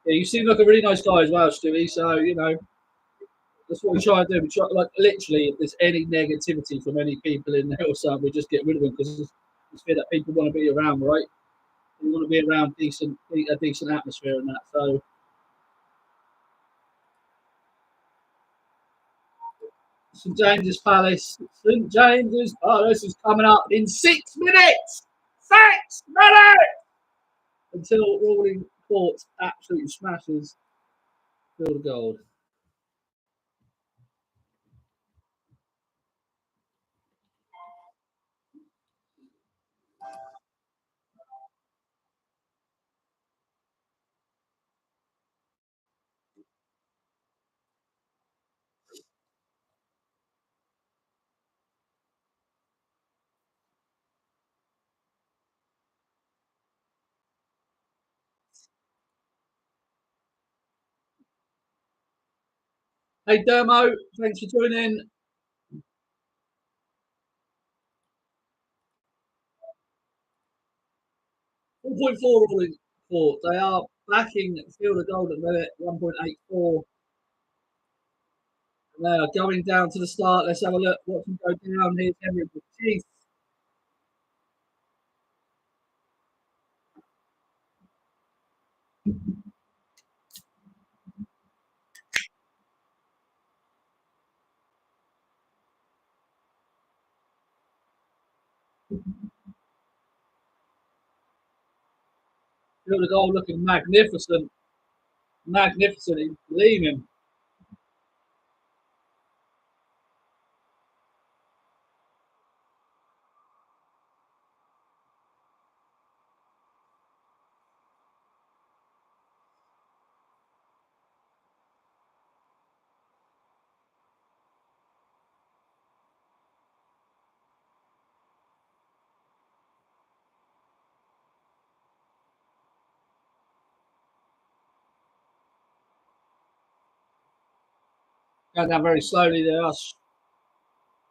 A: Yeah, you seem like a really nice guy as well, Stewie. So that's what we try and do. We try, like literally, if there's any negativity from any people in there or something, we just get rid of them because it's fear that people want to be around, right? They want to be around a decent atmosphere and that. So St James's Palace is coming up in 6 minutes. 6 minutes until Ruling Court absolutely smashes Field of Gold. Hey, Dermo, thanks for tuning in. 4.4 all in court. They are backing Field of Gold at the minute, 1.84. They are going down to the start. Let's have a look. What can go down? Here's Henry Batiste. Field of Gold looking magnificent. Magnificent. He's gleaming. Going down very slowly there.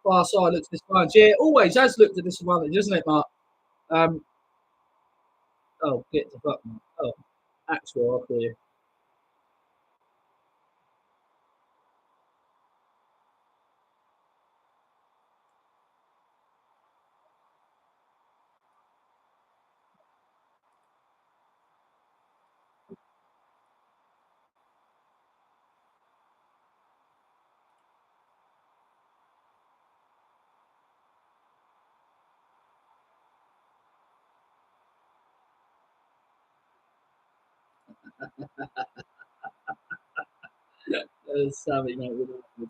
A: Far side looks disadvantaged. Yeah, it always has looked a disadvantage, isn't it, Mark? Um, oh, get the fuck, Mark. Oh, actual, I'll call you. There's something, mate, with it.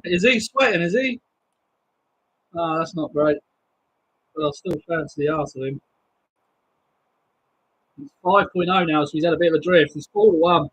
A: Is he sweating? Is he? Oh, that's not great. But I still fancy the arse of him. He's 5.0 now, so he's had a bit of a drift. He's 4-1.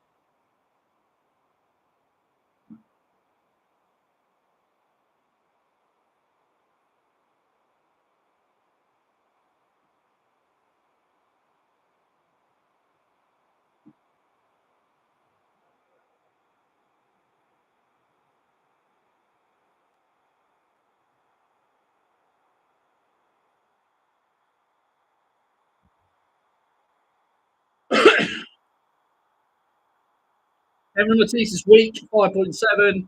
A: Henry Matisse is weak, 5.7.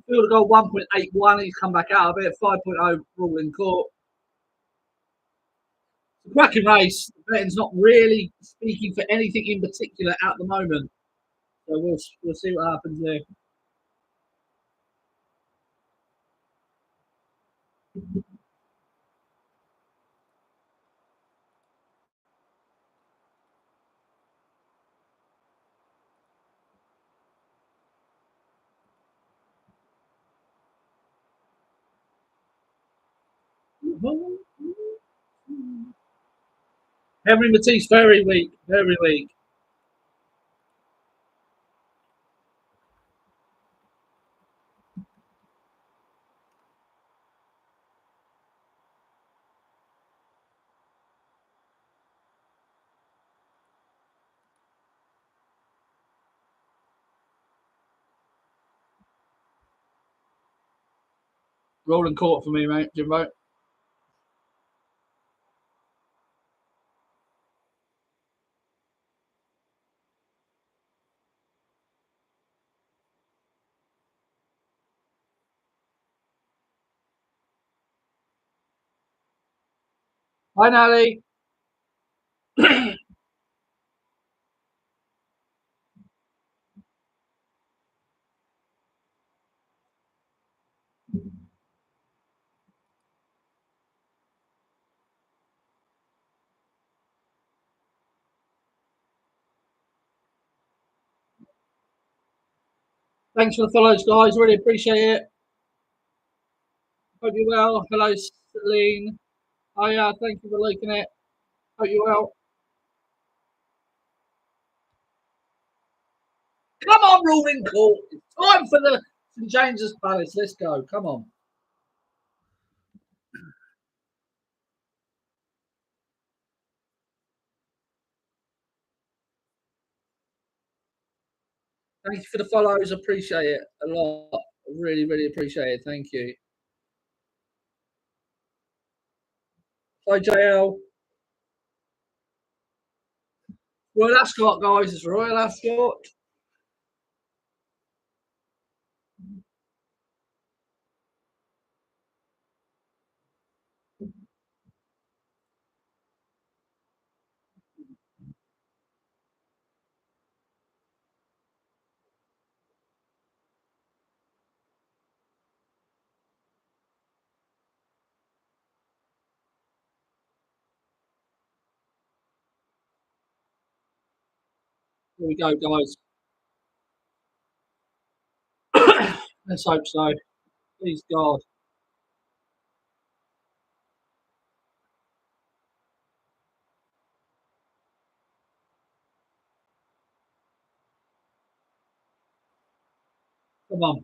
A: Field of goal 1.81. He's come back out a bit, 5.0 rule in court. It's a cracking race. The betting's not really speaking for anything in particular at the moment. So we'll see what happens there. Henry Matisse, very weak, very weak. Rolling court for me, mate, Jimbo. Hi, Nally. Thanks for the follows, guys. Really appreciate it. Hope you're well. Hello, Celine. Oh yeah, thank you for liking it. Hope you're well. Come on, ruling court. It's time for the St James's Palace. Let's go. Come on. Thank you for the follows. Appreciate it a lot. Really, really appreciate it. Thank you. Hi, JL. Royal Ascot, guys. It's Royal Ascot. Here we go, guys. Let's hope so. Please, God. Come on.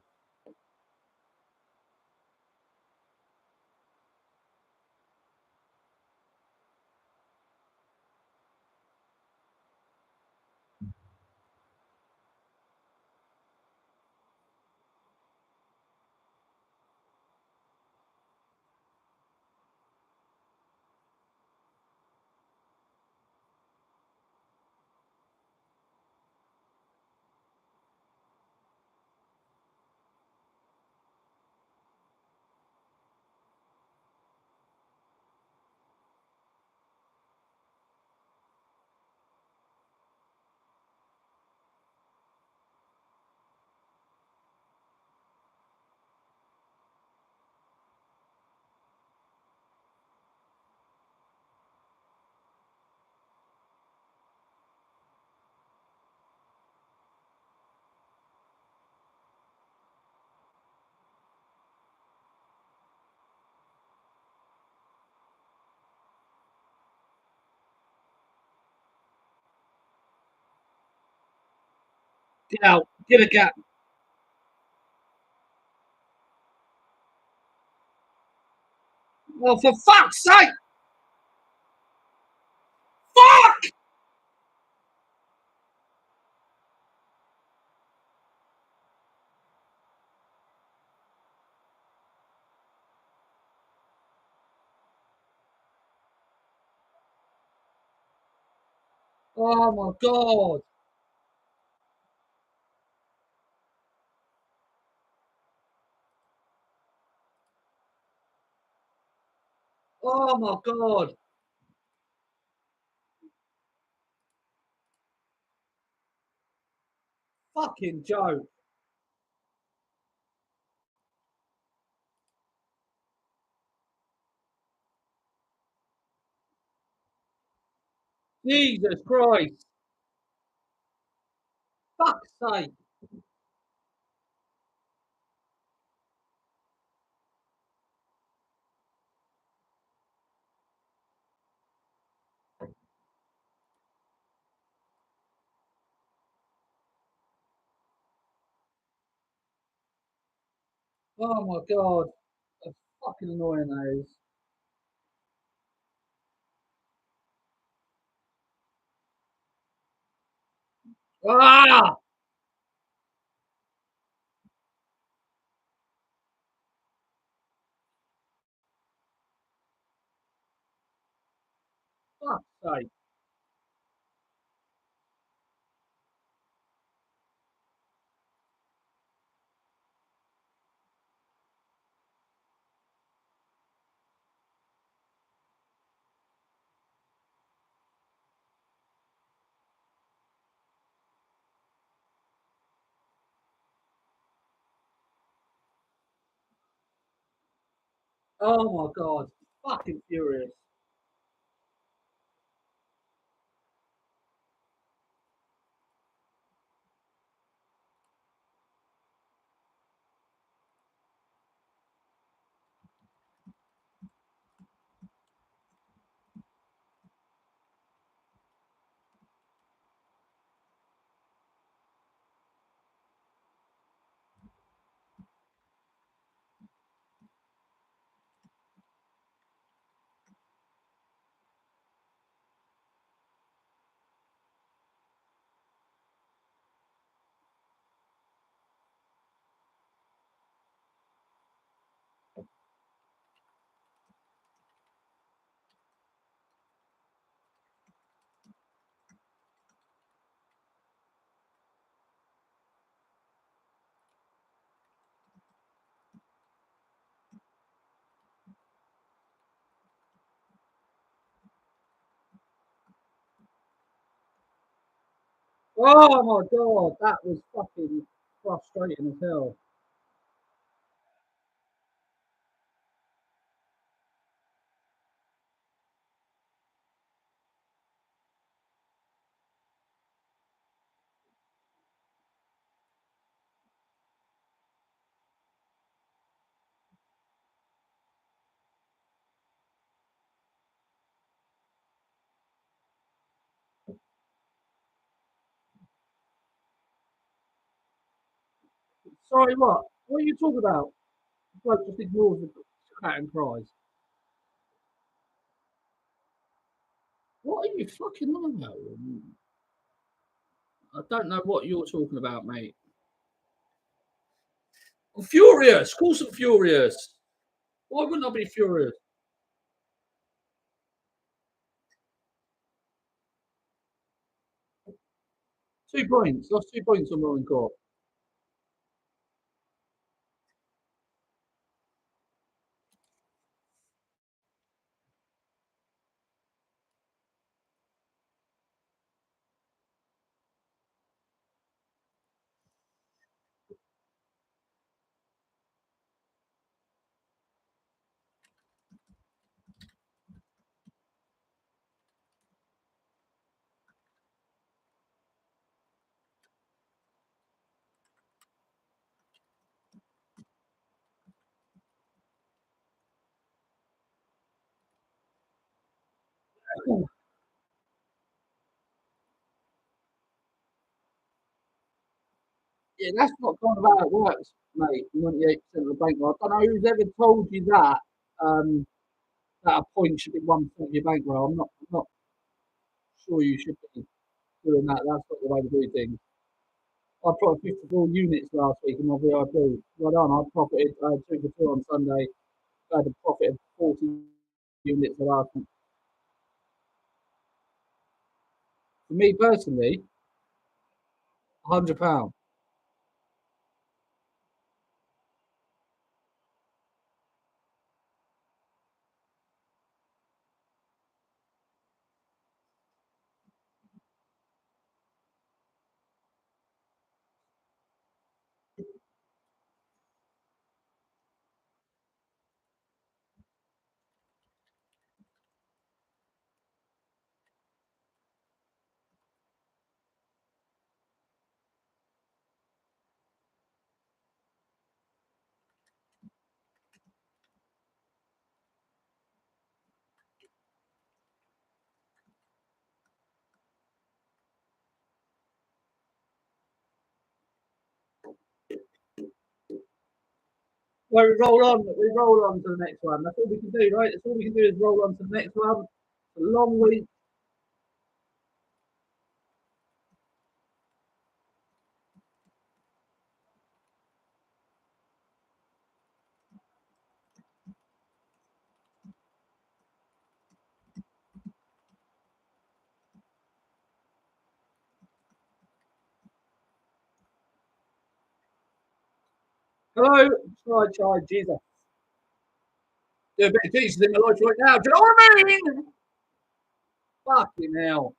A: Get out. Get a gap. Oh, for fuck's sake. Fuck! Oh, my God. Oh, my God. Fucking joke. Jesus Christ. Fuck's sake. Oh, my God. That's fucking annoying, that is. Ah! Fuck's sake. Oh, my God. Fucking furious. Oh my god, that was fucking frustrating as hell. Sorry, what? What are you talking about? Bloke just ignores the cat and cries. What are you fucking on about? I don't know what you're talking about, mate. I'm furious. Of course I'm furious. Why wouldn't I be furious? 2 points. Lost 2 points on Rowan Court. Yeah, that's not kind of how it works, mate. 98% of the bankroll. I don't know who's ever told you that. That a point should be 1% of your bankroll. I'm not sure you should be doing that. That's not the way to do things. I put 54 units last week in my VIP. Well done. I profited 2 for 2 on Sunday. I had a profit of 40 units the last week. For me personally, £100. Well, we roll on to the next one. That's all we can do, right? That's all we can do is roll on to the next one. It's a long week. Hello, Chai, Jesus. Do a bit of Jesus in my life right now. Do you know what I mean? Fucking hell.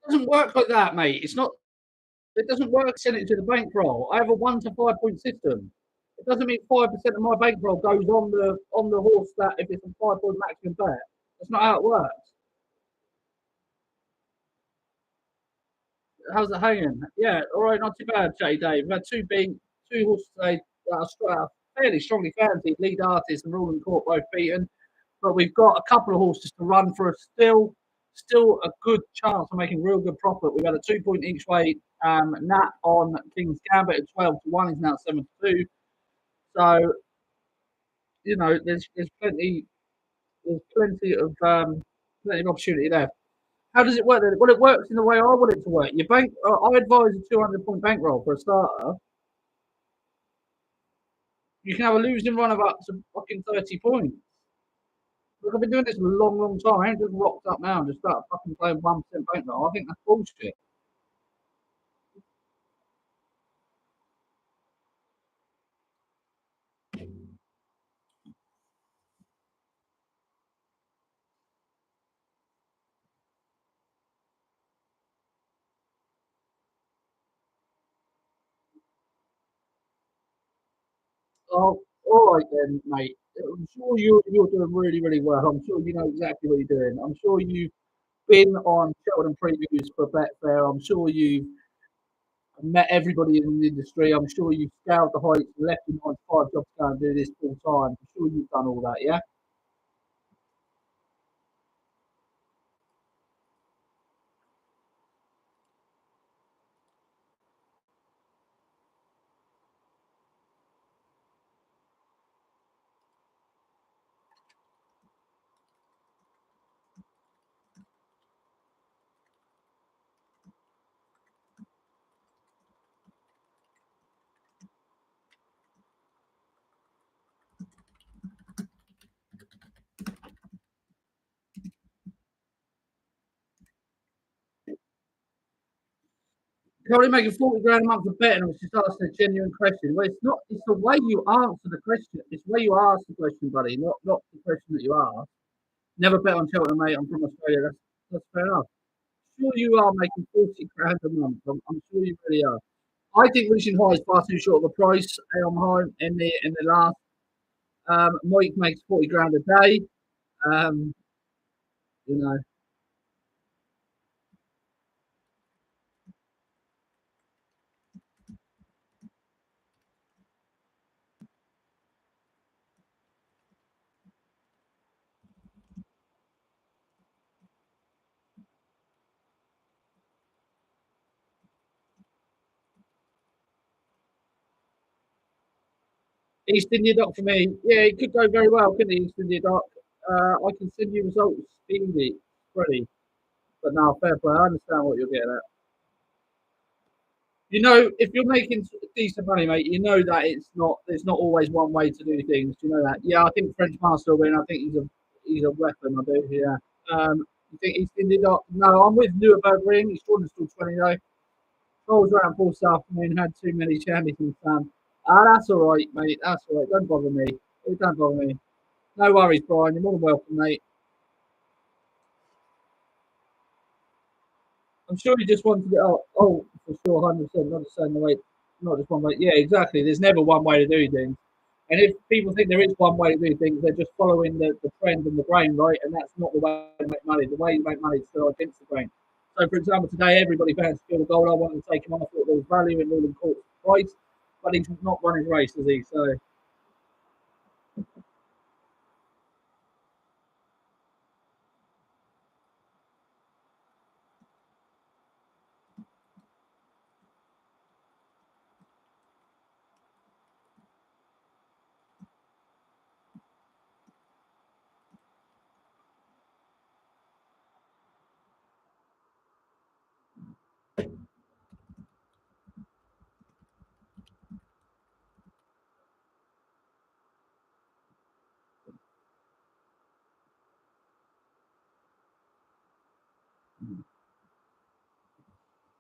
A: It doesn't work like that, mate. It's not. It doesn't work. Send it to the bankroll. I have a 1 to 5 point system. It doesn't mean 5% of my bankroll goes on the horse that if it's a 5 point maximum bet. That's not how it works. How's it hanging? Yeah, all right, not too bad, Jay Dave. We've had two horses today that are straight up fairly strongly fancied. Lead Artist and Rule and Court both beaten, but we've got a couple of horses to run for us. Still a good chance of making real good profit. We've had a 2 point each way. Nat on King's Gambit at 12 to 1 is now 7 to 2. So there's plenty of opportunity there. How does it work then? Well, it works in the way I want it to work. Your bank, I advise a 200 point bankroll for a starter. You can have a losing run of up to fucking 30 points. Look, I've been doing this for a long, long time. I ain't just rocked up now and just start fucking playing 1% bankroll. I think that's bullshit. Oh, all right then, mate. I'm sure you're doing really, really well. I'm sure you know exactly what you're doing. I'm sure you've been on Cheltenham previews for Betfair. I'm sure you've met everybody in the industry. I'm sure you've scaled the heights, left your 9 to 5 job to go and do this full time. I'm sure you've done all that, yeah? Probably making 40 grand a month for betting. I was just asking a genuine question. Well, it's not. It's the way you answer the question. It's the way you ask the question, buddy. Not the question that you ask. Never bet on Cheltenham, mate. I'm from Australia. That's fair enough. Sure, you are making 40 grand a month. I'm sure you really are. I think Lucian High is far too short of a price. Aon High in the last. Mike makes 40 grand a day. Um, you know, East India Dock for me. Yeah, it could go very well, couldn't it, East India Dock? I can send you results speedily, ready. But now, fair play. I understand what you're getting at. If you're making decent money, mate, you know that there's not always one way to do things. You know that. Yeah, I think French Master will win. I think he's a weapon. I do. Yeah. You think East India Dock? No, I'm with Nuremberg Ring. He's Jordan's still 20 though. Rolls around full this afternoon. Had too many shandies in the sun. That's all right, mate. That's all right. Don't bother me. Don't bother me. No worries, Brian. You're more than welcome, mate. I'm sure you just wanted it. Oh, for sure, 100%. Not just saying the way, not just one way. Yeah, exactly. There's never one way to do things. And if people think there is one way to do things, they're just following the trend and the grain, right? And that's not the way to make money. The way you make money is still against the grain. So, for example, today everybody fancies Phil Gold. I wanted to take him on. I thought there was value in Northern Court's price, but he's not run his race, is he? So,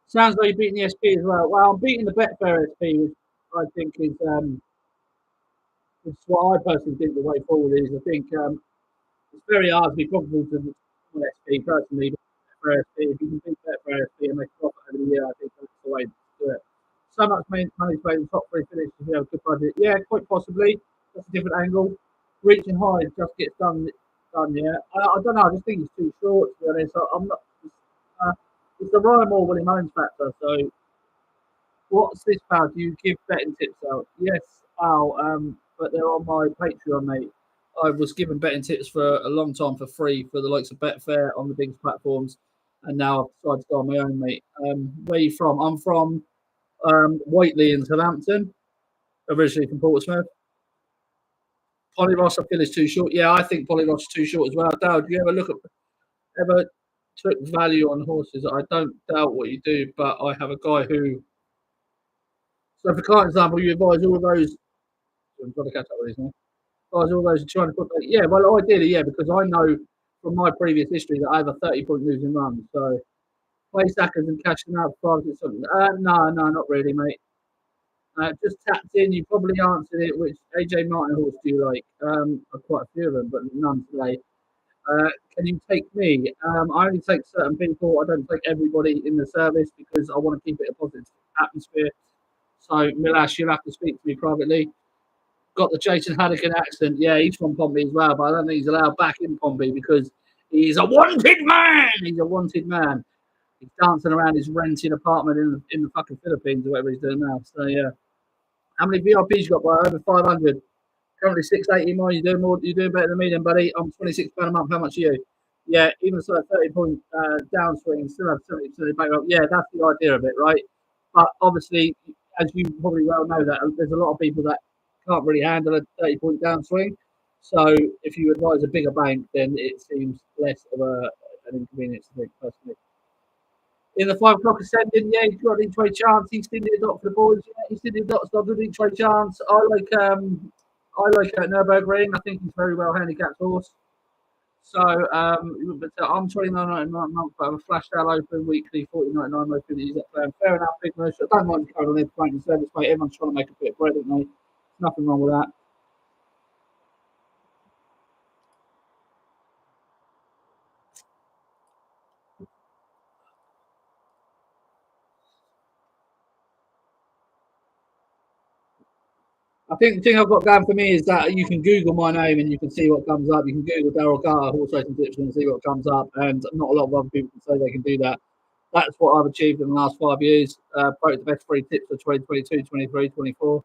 A: sounds like you're beating the SP as well. Well, I'm beating the Betfair SP, which I think is what I personally think the way forward is. I think it's very hard to be comfortable to the SP personally. But for SP, if you can beat that for SP and make a profit over the year, I think that's the way to do it. So much money to play in the top three finishes if you have a good budget. Yeah, quite possibly. That's a different angle. Reaching high just gets done. Yeah, I don't know. I just think it's too short. To be honest, I'm not. Uh, it's the Ryan Moore Willie Mullins factor. So, what's this, pal? Do you give betting tips out? Yes, Al. but they're on my Patreon, mate. I was given betting tips for a long time for free for the likes of Betfair on the biggest platforms, and now I've decided to go on my own, mate. Where are you from? I'm from Whately in Southampton, originally from Portsmouth. Polyross, I feel is too short. Yeah, I think Polyross is too short as well. Dale, do you ever took value on horses? I don't doubt what you do, but I have a guy who. So, for client example, you advise all of those. I'm trying to catch up with these now. Advise all those trying to put. Yeah, well, ideally, yeah, because I know from my previous history that I have a 30-point losing run. So, play sackers and cashing out for something. No, not really, mate. Just tapped in. You probably answered it. Which AJ Martin horse do you like? Quite a few of them, but none today. Can you take me? I only take certain people. I don't take everybody in the service because I want to keep it a positive atmosphere. So, Milash, you'll have to speak to me privately. Got the Jason Haddocken accent. Yeah, he's from Pompey as well, but I don't think he's allowed back in Pompey because he's a wanted man. He's a wanted man. He's dancing around his rented apartment in the fucking Philippines or whatever he's doing now. So, yeah. How many VIPs you got, by over 500? Currently 680 more. You're doing more. You're doing better than me, then, buddy. I'm £26 a month. How much are you? Yeah, even so, 30-point downswing, still have 70% of the back up. Yeah, that's the idea of it, right? But obviously, as you probably well know, that there's a lot of people that can't really handle a 30-point downswing. So if you advise a bigger bank, then it seems less of an inconvenience, I think, personally. In the 5 o'clock ascending, yeah, he's got each way chance. He's still in the dot for the boys. Yeah, he's still in the dot, so good each way chance. I like Nürburgring. I think he's very well handicapped horse. So, but I'm 29.99 a month. I have a flash sale open weekly, 40.99 open. Use that plan. Fair enough, big motion. I don't mind going on their banking service, mate. Everyone's trying to make a bit of bread, don't they? Nothing wrong with that. I think the thing I've got going for me is that you can Google my name and you can see what comes up. You can Google Daryl Carter horse racing tips and see what comes up. And not a lot of other people can say they can do that. That's what I've achieved in the last 5 years. Probably the best free tips for 2022, 23, 24. Do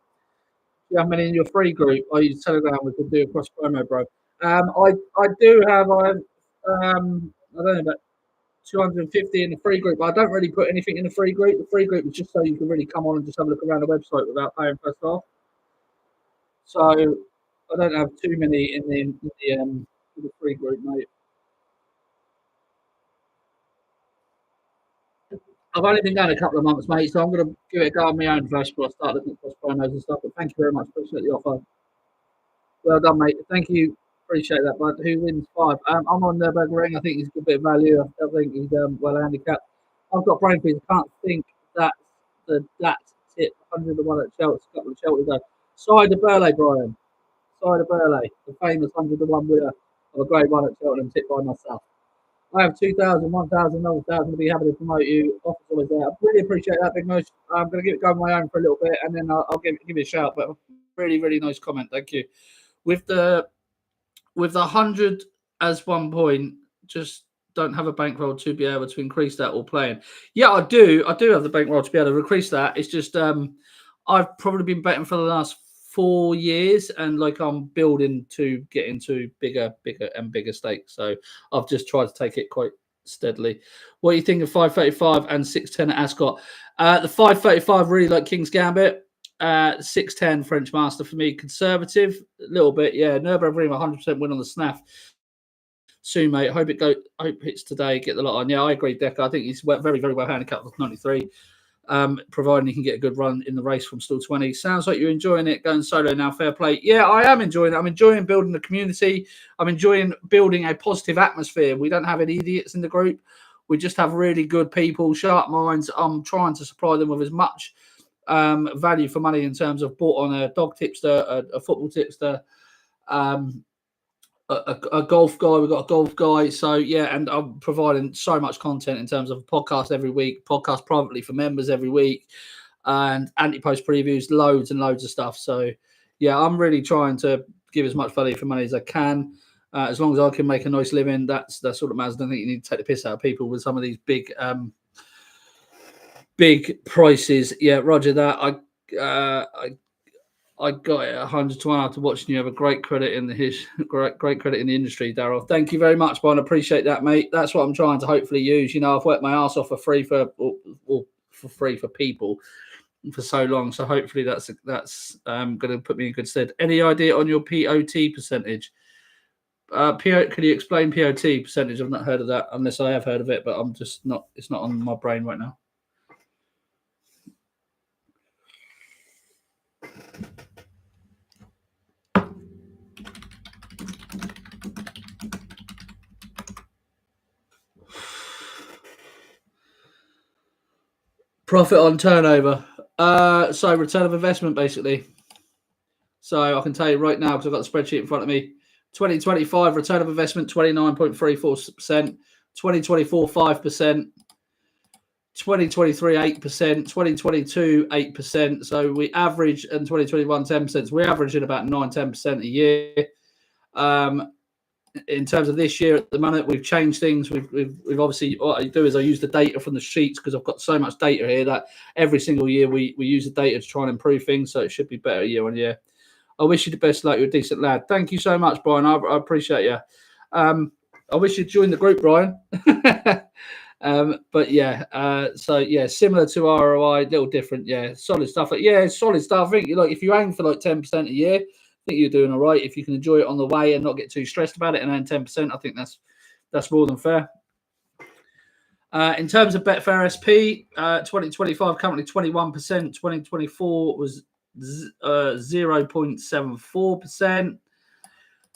A: you have many in your free group? I use Telegram. We could do a cross promo, bro. I do have I don't know about 250 in the free group. But I don't really put anything in the free group. The free group is just so you can really come on and just have a look around the website without paying first off. So I don't have too many in the free group, mate. I've only been going a couple of months, mate, so I'm going to give it a go on my own first before I start looking at cross promos and stuff. But thank you very much. Appreciate the offer. Well done, mate. Thank you. Appreciate that, bud. Who wins 5? I'm on Nürburgring. I think he's a good bit of value. I think he's well handicapped. I've got brain freeze. I can't think that's that tip. 100 the one at Chelsea, a couple of Chelsea ago. Cider Burley, Brian. Cider Burley, the famous 100 to 1 winner of a great one at Cheltenham, tipped by myself. I have 2,000, 1,000, another 1,000 to be happy to promote you. Offer's always there. I really appreciate that, Big Mosh. I'm going to give it go on my own for a little bit and then I'll give you a shout. But really, really nice comment. Thank you. With the 100 as 1 point, just don't have a bankroll to be able to increase that or playing. Yeah, I do. I do have the bankroll to be able to increase that. It's just I've probably been betting for the last 4 years and like I'm building to get into bigger and bigger stakes. So I've just tried to take it quite steadily. What do you think of 535 and 610 at Ascot? The 535 really like King's Gambit. 610 French Master for me, conservative a little bit. Yeah, Nürburgring 100% win on the snaff. Soon, mate. Hope hits today. Get the lot on. Yeah, I agree, Decker. I think he's very, very well handicapped with 93. Providing he can get a good run in the race from stall 20. Sounds like you're enjoying it going solo now. Fair play. Yeah, I am enjoying it. I'm enjoying building the community. I'm enjoying building a positive atmosphere. We don't have any idiots in the group. We just have really good people, sharp minds. I'm trying to supply them with as much value for money in terms of bought on a dog tipster, a football tipster, a golf guy. We've got a golf guy. So, yeah, and I'm providing so much content in terms of a podcast every week, podcast privately for members every week, and anti-post previews, loads and loads of stuff. So, yeah, I'm really trying to give as much value for money as I can. As long as I can make a nice living, that's all that matters. I don't think you need to take the piss out of people with some of these big prices. Yeah, Roger that. I got it 100 to 1 after watching you have a great credit in great credit in the industry, Daryl. Thank you very much, Brian. I appreciate that, mate. That's what I'm trying to hopefully use. You know, I've worked my ass off for free for people for so long. So hopefully that's going to put me in good stead. Any idea on your POT percentage? Can you explain POT percentage? I've not heard of that unless I have heard of it, but I'm just not. It's not on my brain right now. Profit on turnover. So return of investment, basically. So I can tell you right now, because I've got the spreadsheet in front of me, 2025 return of investment, 29.34%, 2024, 5%, 2023, 8%, 2022, 8%. So we average, in 2021, 10%. So we're averaging about 9-10% a year. In terms of this year at the moment, we've changed things. We've obviously, what I do is I use the data from the sheets because I've got so much data here that every single year we use the data to try and improve things. So it should be better year on year. I wish you the best luck. You're a decent lad. Thank you so much, Brian. I appreciate you. I wish you'd join the group, Brian. But yeah, so yeah, similar to ROI, a little different. Yeah, solid stuff. Yeah, solid stuff. I think like if you aim for like 10% a year, I think you're doing all right. If you can enjoy it on the way and not get too stressed about it and earn 10%, I think that's more than fair. In terms of Betfair SP, 2025 currently 21%, 2024 was 0.74%,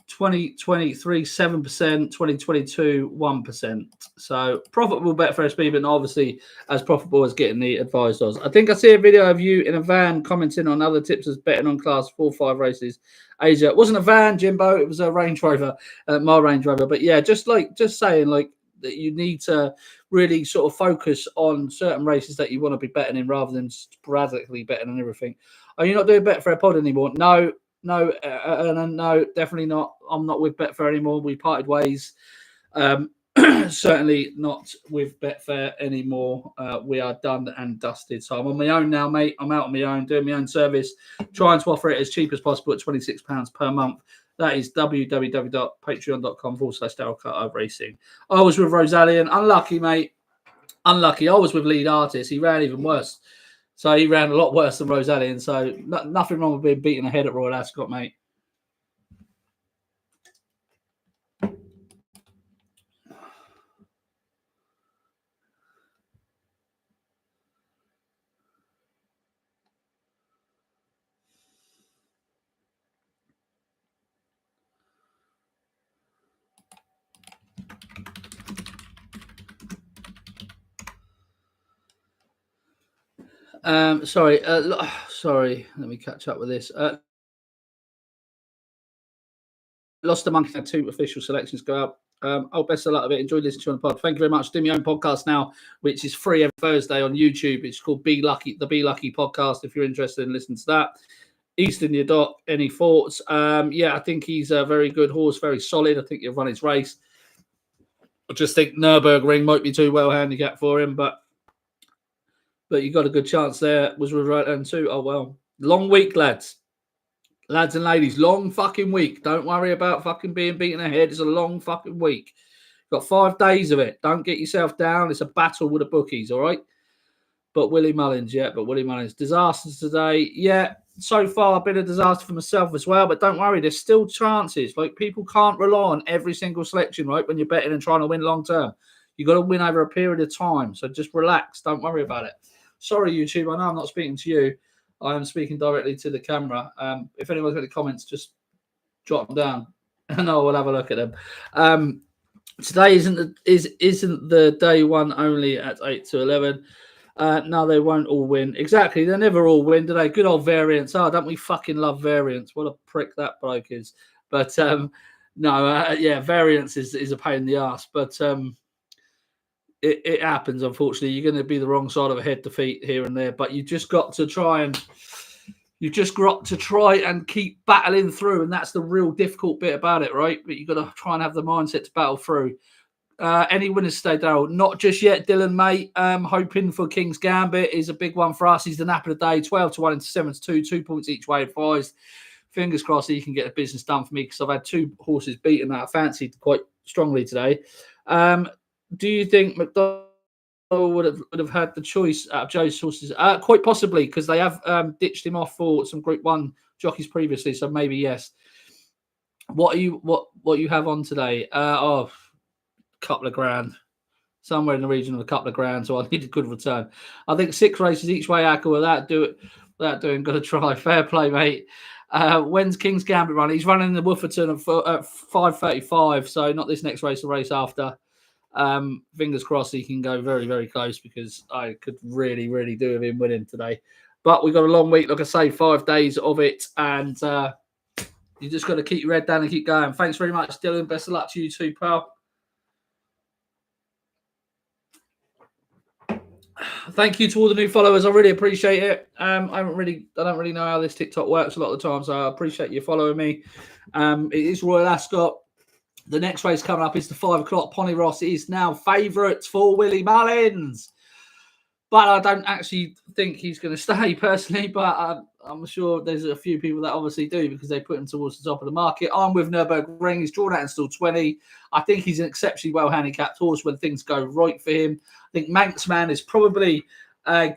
A: 2023 7%, 2022 1%. So profitable Betfair SP, but obviously as profitable as getting the advised odds. I think I see a video of you in a van commenting on other tips as betting on class 4-5 races. Asia, it wasn't a van, Jimbo. It was a Range Rover, my Range Rover. But yeah, just saying like that you need to really sort of focus on certain races that you want to be betting in rather than sporadically betting on everything. Are you not doing Betfair Pod anymore? No, definitely not. I'm not with Betfair anymore. We parted ways. Certainly not with Betfair anymore. We are done and dusted. So I'm on my own now, mate. I'm out on my own, doing my own service, trying to offer it as cheap as possible at £26 per month. That is www.patreon.com/Daryl Racing. I was with Rosalian. Unlucky, mate. Unlucky. I was with Lead Artist. He ran even worse. So he ran a lot worse than Rosalian. So nothing wrong with being beaten ahead at Royal Ascot, mate. Sorry. Let me catch up with this. Lost the Monkey had 2 official selections go out. Best of luck of it. Enjoy listening to you on the pod. Thank you very much. Do my own podcast now, which is free every Thursday on YouTube. It's called Be Lucky, the Be Lucky podcast. If you're interested in listening to that, Easton, your doc. Any thoughts? Yeah, I think he's a very good horse, very solid. I think he'll run his race. I just think Nürburgring might be too well handicapped for him, but you got a good chance there. Was right and too. Oh well, long week, lads. Lads and ladies, long fucking week. Don't worry about fucking being beaten ahead. It's a long fucking week. Got 5 days of it. Don't get yourself down. It's a battle with the bookies, all right? But Willie Mullins, disasters today. Yeah, so far been a disaster for myself as well. But don't worry, there's still chances. Like people can't rely on every single selection, right? When you're betting and trying to win long term, you got to win over a period of time. So just relax. Don't worry about it. Sorry, YouTube. I know I'm not speaking to you. I am speaking directly to the camera. If anyone's got any comments, just drop them down, and I will have a look at them. Today isn't the day one only at 8 to 11. No, they won't all win. Exactly, they never all win, do they? Good old variance. Oh, don't we fucking love variance? What a prick that bloke is. But yeah, variance is a pain in the ass. But it happens, unfortunately. You're going to be the wrong side of a head defeat here and there, but you just got to try and keep battling through, and that's the real difficult bit about it, right? But you've got to try and have the mindset to battle through. Any winners today, Daryl? Not just yet, Dylan, mate. Hoping for King's Gambit is a big one for us. He's the nap of the day, 12 to 1 into 7 to 2, 2 points each way advised. Fingers crossed he can get the business done for me because I've had two horses beaten that I fancied quite strongly today. Do you think McDonald would have had the choice out of Joe's horses? Quite possibly, because they have ditched him off for some Group 1 jockeys previously, so maybe yes. What you have on today? Couple of grand, somewhere in the region of a couple of grand. So I need a good return. I think 6 races each way, Acker, without doing. Got to try. Fair play, mate. When's King's Gambit running? He's running the Wooferton at 5:35. So not this next race, the race after. Fingers crossed he can go very, very close because I could really, really do with him winning today. But we've got a long week, like I say, 5 days of it, and you just got to keep your head down and keep going. Thanks very much, Dylan. Best of luck to you too, pal. Thank you to all the new followers. I really appreciate it. I don't really know how this TikTok works a lot of the time, so I appreciate you following me. It is Royal Ascot. The next race coming up is the 5 o'clock. Pony Ross is now favourite for Willie Mullins. But I don't actually think he's going to stay personally, but I'm sure there's a few people that obviously do because they put him towards the top of the market. I'm with Nürburgring. He's drawn out in still 20. I think he's an exceptionally well handicapped horse when things go right for him. I think Manxman is probably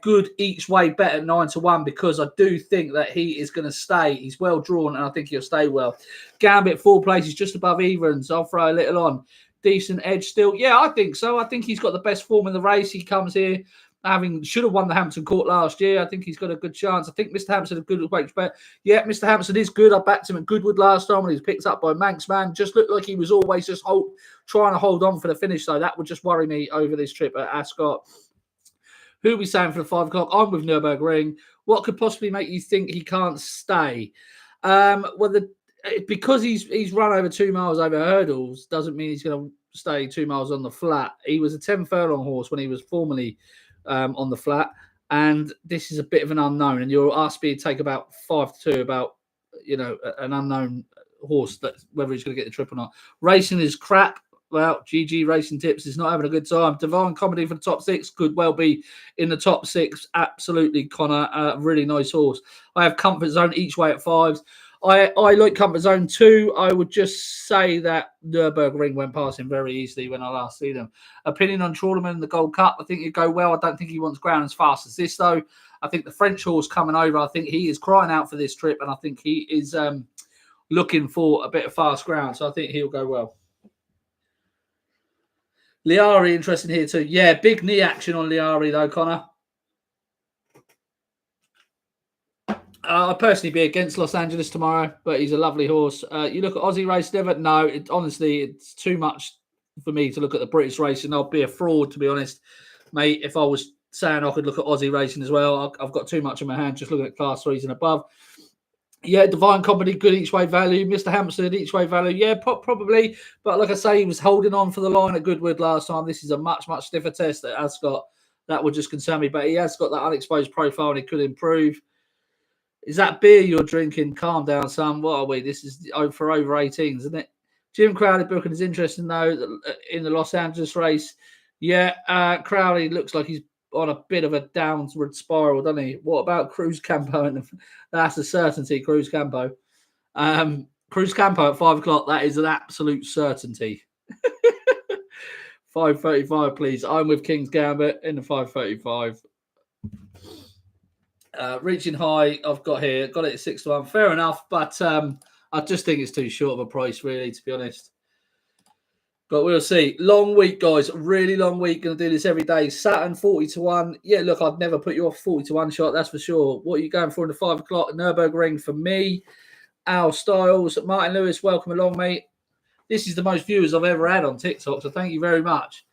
A: good each way bet at 9 to 1 because I do think that he is going to stay. He's well drawn and I think he'll stay well. Gambit 4 places just above evens. I'll throw a little on. Decent edge still. Yeah, I think so. I think he's got the best form in the race. He comes here should have won the Hampton Court last year. I think he's got a good chance. I think Mr. Hampson a good weight bet. Yeah, Mr. Hampson is good. I backed him at Goodwood last time when he was picked up by Manxman. Just looked like he was always just trying to hold on for the finish. So that would just worry me over this trip at Ascot. Who are we saying for the 5 o'clock? I'm with Nürburgring. What could possibly make you think he can't stay? Because he's run over 2 miles over hurdles doesn't mean he's going to stay 2 miles on the flat. He was a 10 furlong horse when he was formerly on the flat, and this is a bit of an unknown. And you'll ask me to take about 5 to 2 about an unknown horse that whether he's going to get the trip or not. Racing is crap. Well, GG Racing Tips is not having a good time. Divine Comedy for the top 6 could well be in the top 6. Absolutely, Connor. Really nice horse. I have Comfort Zone each way at 5s. I like Comfort Zone too. I would just say that Nürburgring went past him very easily when I last see them. Opinion on Trawlerman and the Gold Cup. I think he'd go well. I don't think he wants ground as fast as this, though. I think the French horse coming over, I think he is crying out for this trip, and I think he is looking for a bit of fast ground, so I think he'll go well. Liari, interesting here too. Yeah, big knee action on Liari, though, Connor. I'd personally be against Los Angeles tomorrow, but he's a lovely horse. You look at Aussie race, never. No, honestly, it's too much for me to look at the British racing. I'll be a fraud, to be honest, mate. If I was saying I could look at Aussie racing as well, I've got too much in my hand just looking at class 3s and above. Yeah, Divine Company, good each way value. Mr. Hampson, each way value. Yeah, probably. But like I say, he was holding on for the line at Goodwood last time. This is a much, much stiffer test at Ascot. That would just concern me. But he has got that unexposed profile and he could improve. Is that beer you're drinking? Calm down, son. What are we? This is for over 18s, isn't it? Jim Crowley booking is interesting, though, in the Los Angeles race. Yeah, Crowley looks like he's on a bit of a downward spiral, doesn't he? What about Cruz Campo? That's a certainty, Cruz Campo. Cruz Campo at 5 o'clock, that is an absolute certainty. 5:35, please. I'm with King's Gambit in the 5:35. Reaching high, I've got here. Got it at 6 to 1. Fair enough, but I just think it's too short of a price, really, to be honest. But we'll see. Long week, guys. Really long week. Going to do this every day. Saturn 40 to 1. Yeah, look, I'd never put you off 40 to 1 shot, that's for sure. What are you going for in the 5 o'clock? Nürburgring for me. Al Styles. Martin Lewis, welcome along, mate. This is the most viewers I've ever had on TikTok, so thank you very much.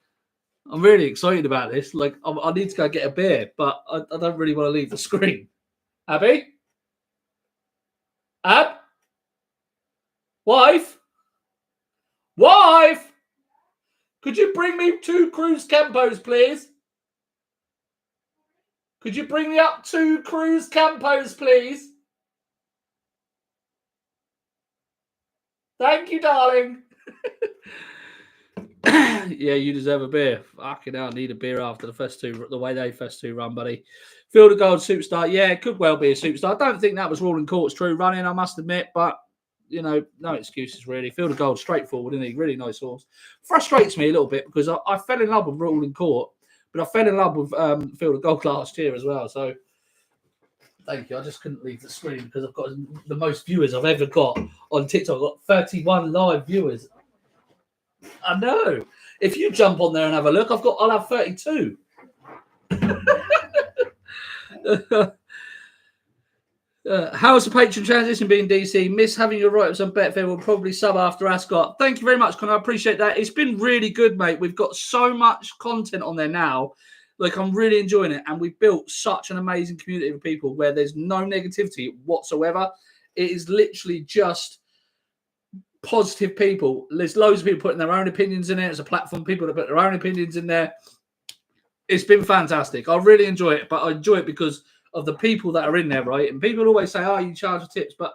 A: I'm really excited about this. Like, I need to go get a beer, but I don't really want to leave the screen. Abby? Ab? Wife? Wife? Could you bring me 2 Cruz Campos, please? Could you bring me up 2 Cruz Campos, please? Thank you, darling. Yeah, you deserve a beer. Fucking hell, I need a beer after the first two, the way they first two run, buddy. Field of Gold superstar. Yeah, it could well be a superstar. I don't think that was Rawlin Court's true running, I must admit, but you know, no excuses really. Field of Gold, straightforward, isn't he? Really nice horse. Frustrates me a little bit because I fell in love with Rawlin Court, but I fell in love with Field of Gold last year as well. So thank you. I just couldn't leave the screen because I've got the most viewers I've ever got on TikTok. I've got 31 live viewers. I know. If you jump on there and have a look, I'll have 32. How's the patron transition being, DC? Miss having your write-ups on Betfair. Will probably sub after Ascot. Thank you very much, Connor. I appreciate that. It's been really good, mate. We've got so much content on there now. Like, I'm really enjoying it. And we've built such an amazing community of people where there's no negativity whatsoever. It is literally just positive people. There's loads of people putting their own opinions in it. It's a platform, people that put their own opinions in there. It's been fantastic. I really enjoy it, but I enjoy it because of the people that are in there, right? And people always say, oh, you charge for tips, but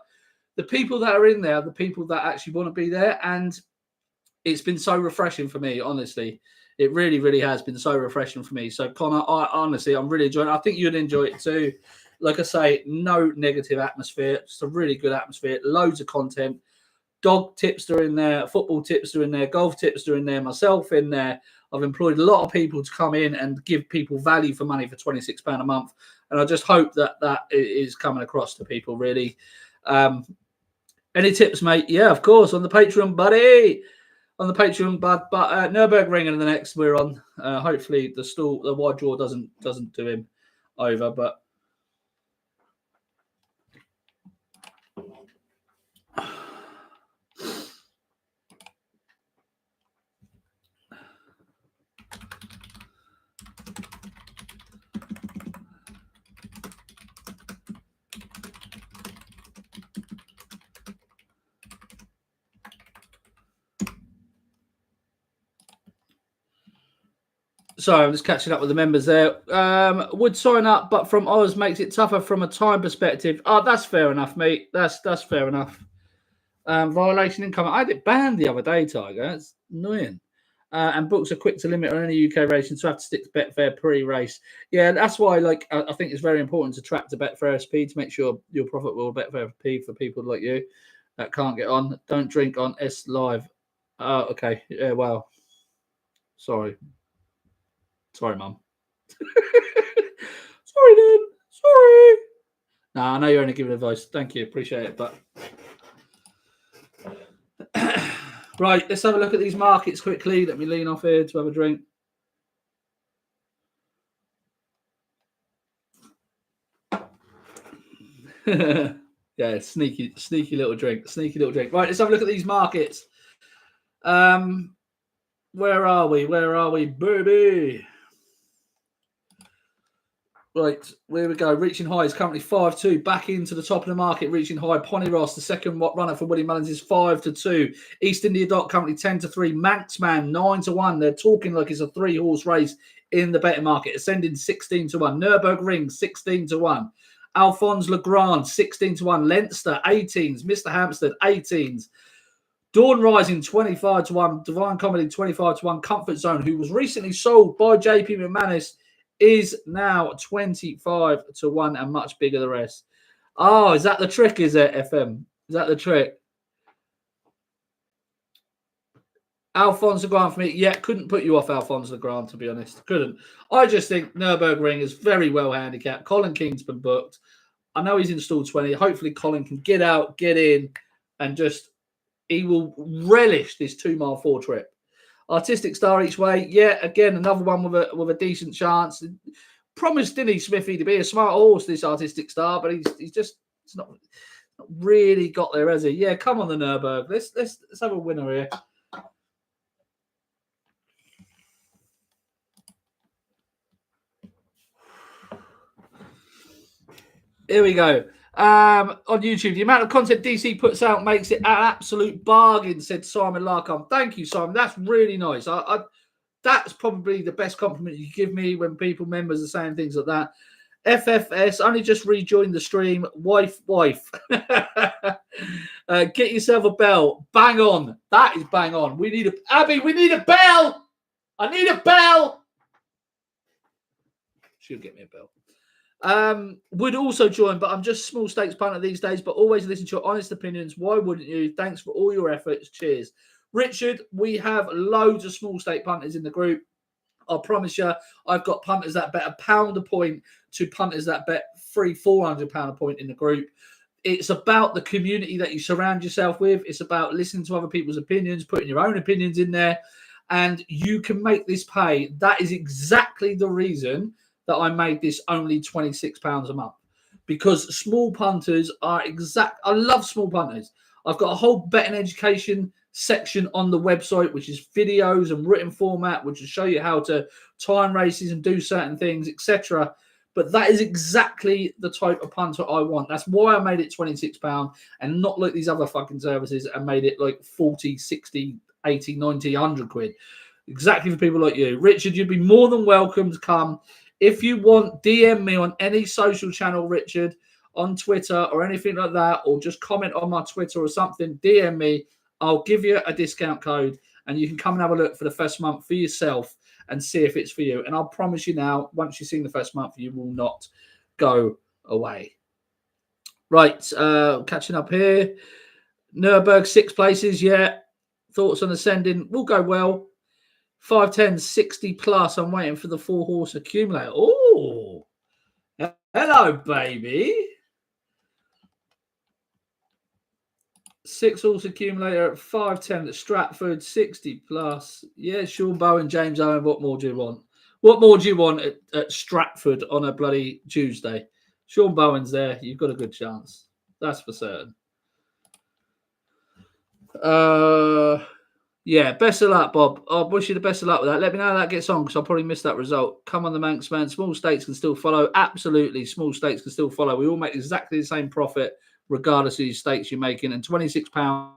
A: the people that are in there are the people that actually want to be there. And it's been so refreshing for me, honestly. It really, really has been so refreshing for me. So, Connor, I'm really enjoying it. I think you'd enjoy it too. Like I say, no negative atmosphere. Just a really good atmosphere. Loads of content. Dog tips are in there. Football tips are in there. Golf tips are in there. Myself in there. I've employed a lot of people to come in and give people value for money for £26 a month. And I just hope that that is coming across to people, really. Any tips, mate? Yeah, of course. On the Patreon, buddy. On the Patreon, but Nürburgring and the next we're on. Hopefully the wide draw doesn't do him over, but sorry, I'm just catching up with the members there. Would sign up, but from Oz makes it tougher from a time perspective. Oh, that's fair enough, mate. That's fair enough. Violation income. I had it banned the other day, Tiger. It's annoying. And books are quick to limit on any UK racing, so have to stick to Betfair pre-race. Yeah, that's why. Like, I think it's very important to track to Betfair SP to make sure your profit will Betfair SP for people like you that can't get on. Don't drink on S Live. Oh, okay. Yeah, well, sorry, Mum. Sorry, Dad. Sorry. Nah, I know you're only giving advice. Thank you, appreciate it, but. Right, let's have a look at these markets quickly. Let me lean off here to have a drink. Yeah, sneaky little drink. Sneaky little drink. Right, let's have a look at these markets. Where are we? Where are we, baby? Right, here we go. Reaching high is currently 5-2. Back into the top of the market, reaching high. Pony Ross, the second runner for Willie Mullins, is 5-2. East India Dot currently 10-3. Manxman 9-1. They're talking like it's a 3-horse race in the betting market. Ascending 16-1. Nürburgring 16-1. Alphonse Legrand 16-1. Leinster 18s. Mr. Hampstead 18s. Dawn Rising 25-1. Divine Comedy 25-1. Comfort Zone, who was recently sold by JP McManus, is now 25-1 and much bigger than the rest. Oh, is that the trick? Is it, FM? Is that the trick? Alphonse Legrand for me. Yeah, couldn't put you off Alphonse Legrand, to be honest. Couldn't. I just think Nürburgring is very well handicapped. Colin King's been booked. I know he's installed 20. Hopefully Colin can get out, get in, and just he will relish this 2 mile 4 trip. Artistic Star each way. Yeah, again, another one with a decent chance. Promised, didn't he, Smithy, to be a smart horse, this Artistic Star, but he's not really got there, has he? Yeah, come on the Nürburgring. Let's have a winner here. Here we go. On YouTube, the amount of content DC puts out makes it an absolute bargain, said Simon Larkham. Thank you, Simon. That's really nice. That's probably the best compliment you give me when members are saying things like that. FFS only just rejoined the stream. Wife. Get yourself a bell. Bang on. That is bang on. We need a Abby. We need a bell. I need a bell. She'll get me a bell. Would also join, but I'm just small stakes punter these days, but always listen to your honest opinions. Why wouldn't you? Thanks for all your efforts. Cheers. Richard, we have loads of small stake punters in the group. I promise you, I've got punters that bet £1 a point to punters that bet £400 a point in the group. It's about the community that you surround yourself with. It's about listening to other people's opinions, putting your own opinions in there, and you can make this pay. That is exactly the reason that I made this only £26 a month, because small punters are I love small punters. I've got a whole betting education section on the website, which is videos and written format, which will show you how to time races and do certain things, etc. But that is exactly the type of punter I want. That's why I made it £26 and not like these other fucking services and made it like 40, 60, 80, 90, 100 quid. Exactly for people like you. Richard, you'd be more than welcome to come. If you want, DM me on any social channel, Richard, on Twitter or anything like that, or just comment on my Twitter or something, DM me. I'll give you a discount code and you can come and have a look for the first month for yourself and see if it's for you. And I'll promise you now, once you've seen the first month, you will not go away. Right, catching up here. Nuremberg, 6 places, yeah. Thoughts on ascending will go well. 510, 60 plus. I'm waiting for the 4-horse accumulator. Oh, hello, baby. 6-horse accumulator at 510 at Stratford, 60 plus. Yeah, Sean Bowen, James Owen. What more do you want? What more do you want at Stratford on a bloody Tuesday? Sean Bowen's there. You've got a good chance. That's for certain. Yeah, best of luck, Bob. I wish you the best of luck with that. Let me know how that gets on, because I'll probably miss that result. Come on, the Manx man. Small stakes can still follow. Absolutely, small stakes can still follow. We all make exactly the same profit, regardless of the stakes you're making. And £26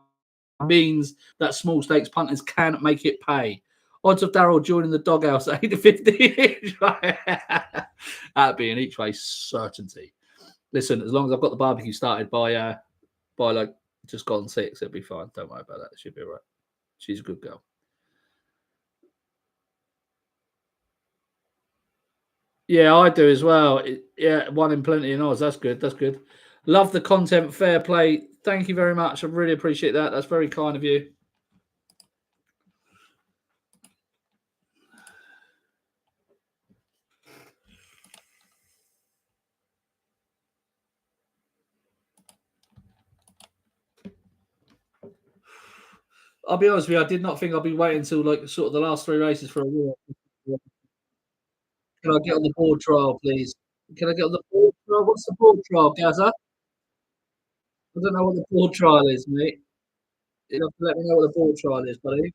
A: means that small stakes punters can make it pay. Odds of Darryl joining the doghouse at 8 to 50 each way. That'd be an each way certainty. Listen, as long as I've got the barbecue started by like just gone 6, it'll be fine. Don't worry about that. It should be all right. She's a good girl. Yeah, I do as well. Yeah, one in plenty in Oz. That's good. That's good. Love the content. Fair play. Thank you very much. I really appreciate that. That's very kind of you. I'll be honest with you, I did not think I'd be waiting until like sort of the last 3 races for a win. Can I get on the board trial, please? Can I get on the board trial? What's the board trial, Gaza? I don't know what the board trial is, mate. You have to let me know what the board trial is, buddy.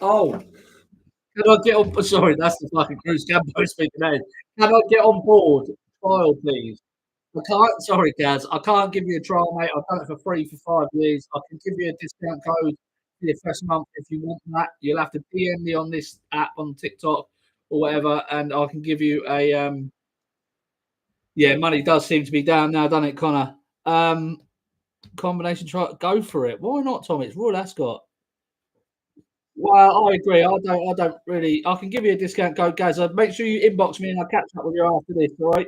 A: Oh, can I get on? Sorry, that's the fucking Cruise Campo speaking head. Can I get on board trial, please? I can't. Sorry, Gaz. I can't give you a trial, mate. I've done it for free for 5 years. I can give you a discount code for your first month if you want that. You'll have to DM me on this app on TikTok or whatever, and I can give you a. Yeah, money does seem to be down now, doesn't it, Connor? Combination trial. Go for it. Why not, Tom? It's Royal Ascot. Well, I agree. I don't really. I can give you a discount code, Gaz. Make sure you inbox me, and I'll catch up with you after this. All right.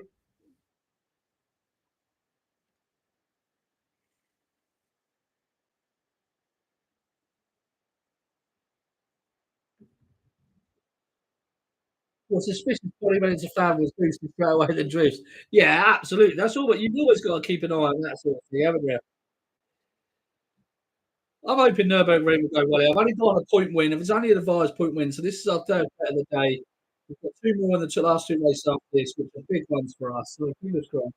A: Well, suspicious body when it's a family is boosted straight away than drifts. Yeah, absolutely. That's all. But you've always got to keep an eye on that sort of thing, haven't you? I'm hoping Nurburgring will go well. I've only got a point win. If it's only an advised point win, so this is our third bet of the day. We've got 2 more in the last 2 races after this, which are big ones for us. So fingers crossed.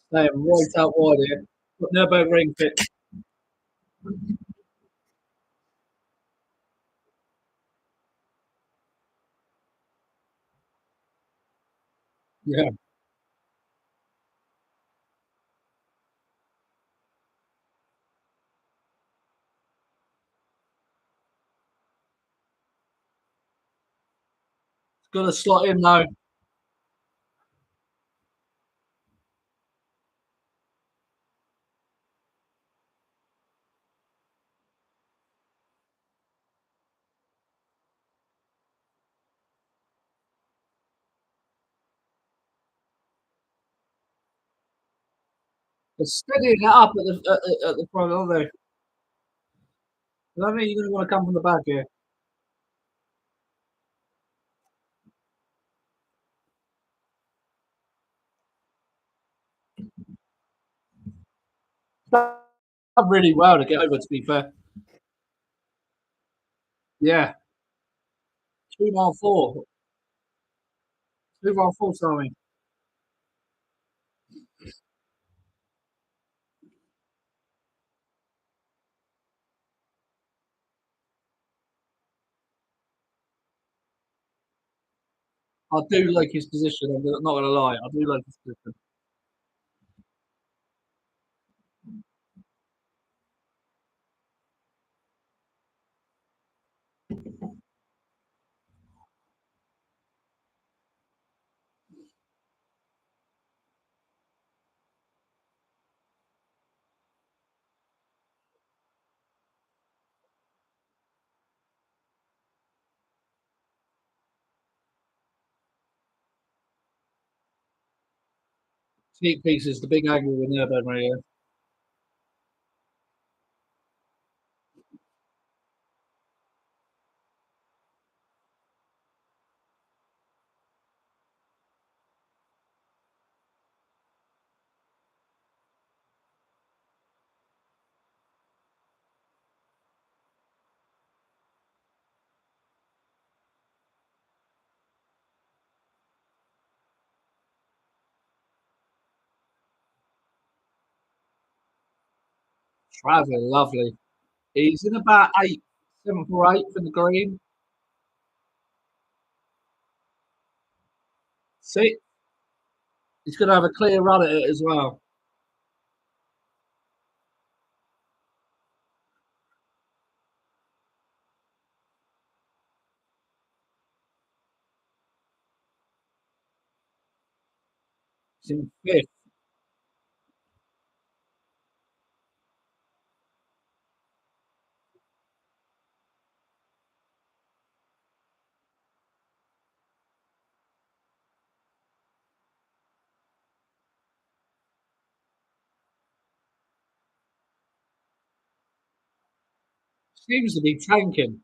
A: Staying right out wide here. Got Nurburgring fit. Yeah. It's got to slot in though. They're steadying it up at the front, aren't they? I don't think you're going to want to come from the back here. Done really well to get over. To be fair, yeah, 2 mile 4, 2 mile 4, something. I do like his position. I'm not going to lie. I do like his position. Sneak piece is the big angle in there, Ben. Right here. Travelling, lovely. He's in about eight, 7th or 8th in the green. 6th. He's going to have a clear run at it as well. He's in 5th. Seems to be tanking.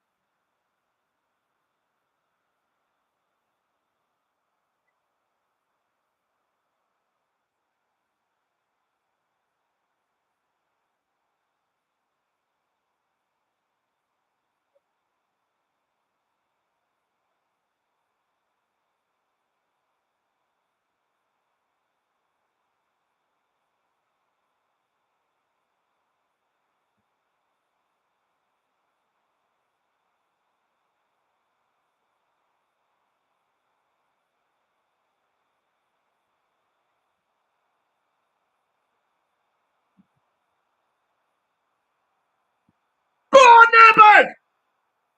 A: Go on, Nebbard!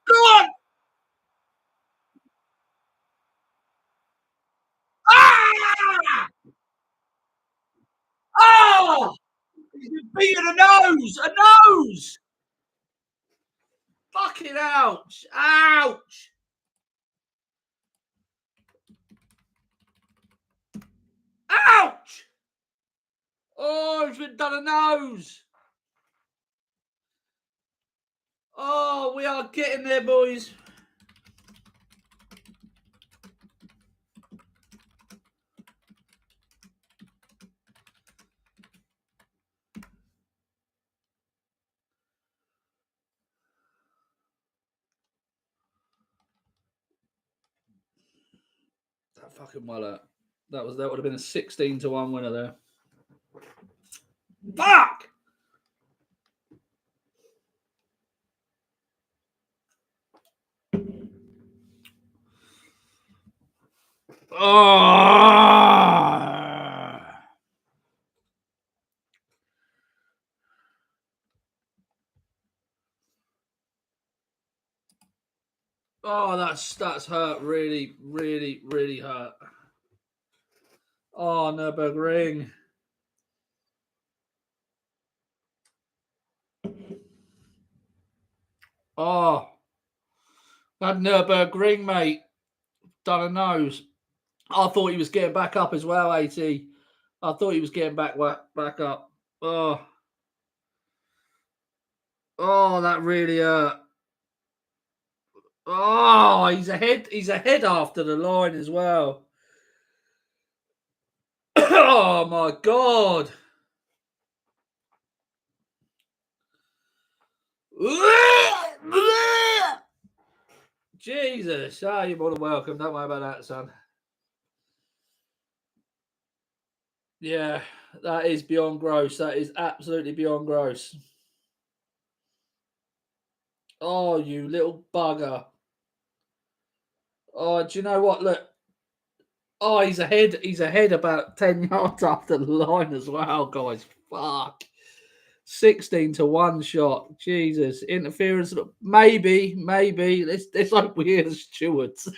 A: Go on! Ah! Oh! He's been beaten a nose! A nose! Fucking ouch! Ouch! Ouch! Oh, he's been done a nose! Oh, we are getting there, boys. That fucking well out. That would have been a 16-1 winner there. Fuck! Oh! Oh, that's hurt. Really, really, really hurt. Oh, Nurburgring. Oh, that Nurburgring, mate. Done a nose. I thought he was getting back up as well, AT. I thought he was getting back up. Oh, oh, that really hurt. Oh, he's ahead. He's ahead after the line as well. Oh my god. Jesus. Ah, you're more than welcome. Don't worry about that, son. Yeah, that is beyond gross. That is absolutely beyond gross. Oh, you little bugger. Oh, do you know what? Look. Oh, he's ahead. He's ahead about 10 yards after the line as well, guys. Fuck. 16 to 1 shot. Jesus. Interference. Maybe. Let's hope we hear the stewards.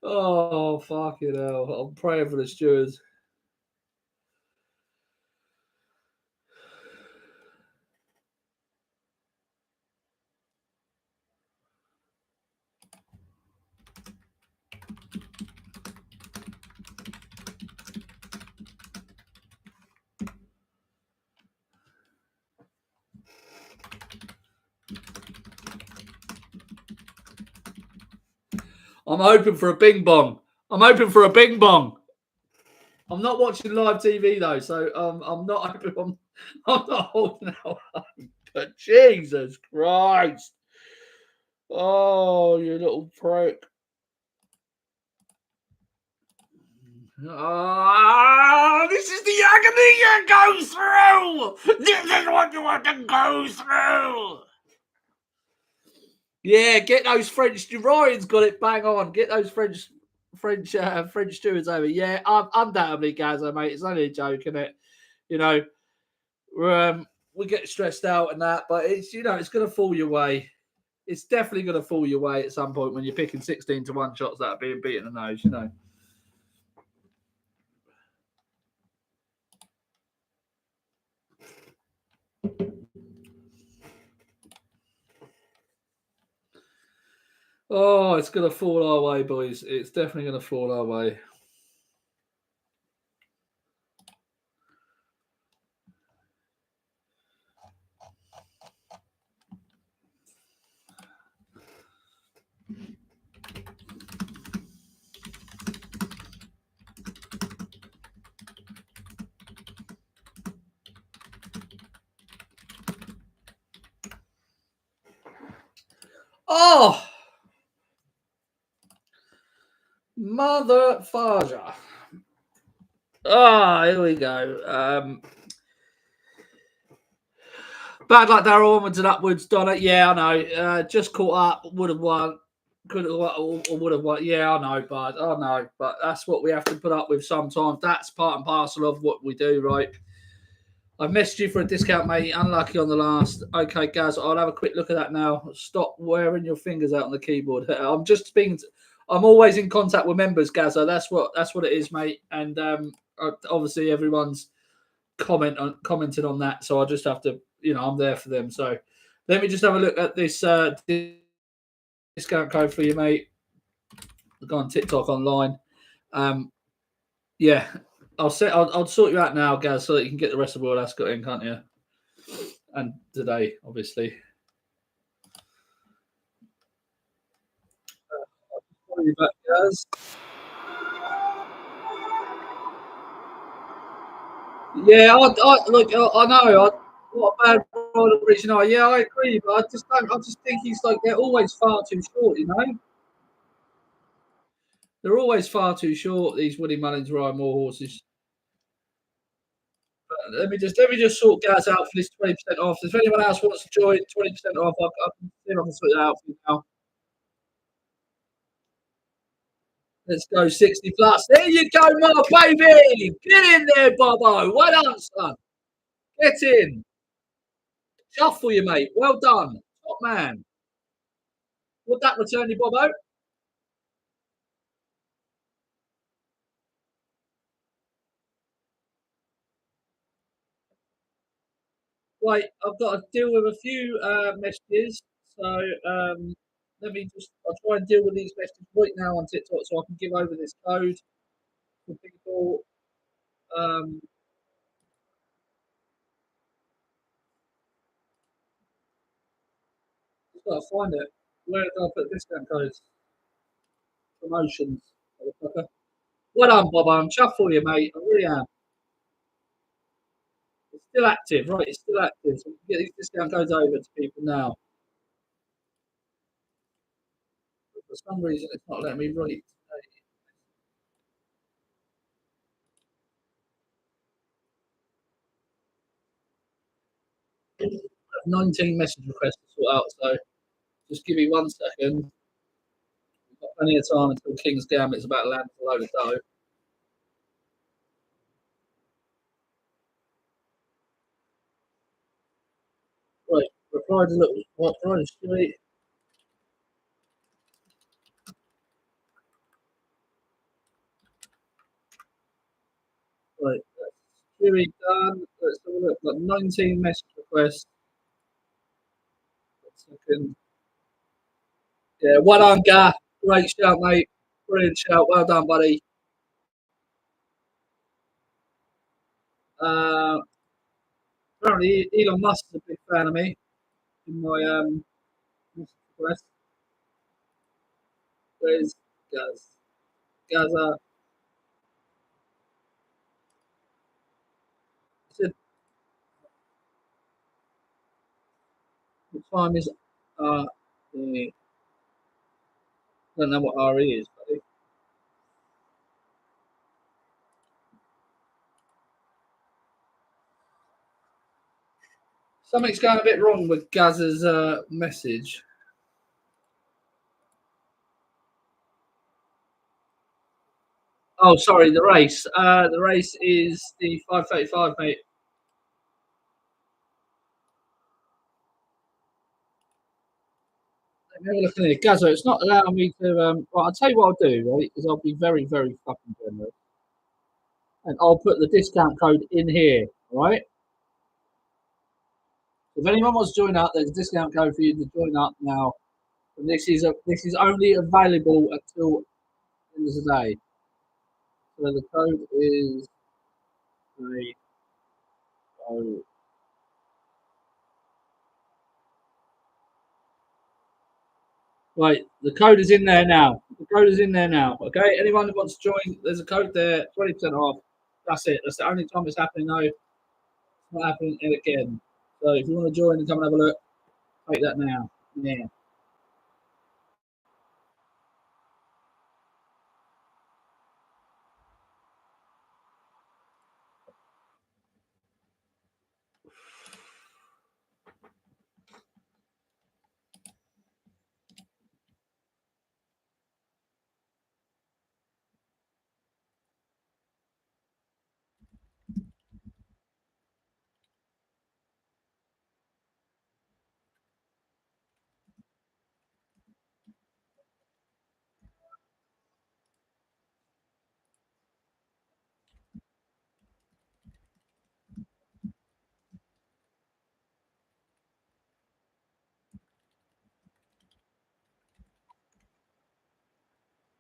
A: Oh, fucking hell. I'm praying for the stewards. I'm hoping for a bing bong. I'm hoping for a bing bong. I'm not watching live TV though, so I'm not hoping. I'm not holding out. But Jesus Christ! Oh, you little prick! Oh, this is the agony you go through. This is what you want to go through. Yeah, get those French. Ryan's got it bang on. Get those French stewards over. Yeah, undoubtedly, Gaza, mate. It's only a joke, isn't it? You know, we get stressed out and that, but it's it's going to fall your way. It's definitely going to fall your way at some point when you're picking 16 to 1 shots that are being beaten in those. Oh, it's going to fall our way, boys. It's definitely going to fall our way. Oh, mother Faja. Ah, here we go. Bad luck, Darryl onwards and upwards. Donna, yeah, I know. Just caught up. Would have won. Could have won or would have won. Yeah, I know, bud. I know. But that's what we have to put up with sometimes. That's part and parcel of what we do, right? I've messaged you for a discount, mate. Unlucky on the last. Okay, Gaz, I'll have a quick look at that now. Stop wearing your fingers out on the keyboard. I'm just being. I'm always in contact with members, Gaza. That's what it is, mate. And obviously everyone's commented on that, so I just have to. I'm there for them. So let me just have a look at this discount code for you, mate. Go on TikTok online. Yeah, I'll sort you out now, Gaz, so that you can get the rest of the world Ascot in, can't you? And today, obviously. Sorry about Gaz. Yeah, look. I know. What a bad role original. Yeah, I agree, but I just don't. I just think he's like they're always far too short. They're always far too short. These Woody Mullins Ryan Moore horses. Let me just sort Gaz out for this 20% off. If anyone else wants to join, 20% off. I can see if I can sort it out for you now. Let's go 60 plus. There you go, my baby. Get in there, Bobo. Well done, son. Get in. Chuff for you, mate. Well done. Top man. Would that return you, Bobo? Right, I've got to deal with a few messages. So let me just, I'll try and deal with these messages right now on TikTok so I can give over this code for people. Um, just got to find it. Where did I put discount codes? Promotions. Motherfucker. Well done, Bob. I'm chuffed for you, mate. I really am. It's still active, right? It's still active. So we can get these discount codes over to people now. But for some reason, it's not letting me write. 19 message requests to sort out, so just give me 1 second. We've got plenty of time until King's Gambit's about to land a load of dough. Right, reply to little what price street. Right, that's Stewie done. Let's have a look. Got 19 message requests. 1 second. Yeah, well done, Gaff. Great shout, mate. Brilliant shout. Well done, buddy. Uh, apparently, Elon Musk is a big fan of me in my message request. Where's Gaz? Gaza. Said, what time is the, I don't know what RE is, buddy. Something's going a bit wrong with Gaz's message. Oh, sorry, the race. The race is the 5:35, mate. Let me have a look in here. Gazza, it's not allowing me to. Right, I'll tell you what I'll do, right? Is I'll be very, very fucking generous. And I'll put the discount code in here, right? If anyone wants to join up, there's a discount code for you to join up now. And this is only available until the end of the day. So the code is a oh, right. The code is in there now. The code is in there now. Okay. Anyone who wants to join, there's a code there, 20% off. That's it. That's the only time it's happening though. It's not happening again. So if you want to join and come and have a look, take that now. Yeah.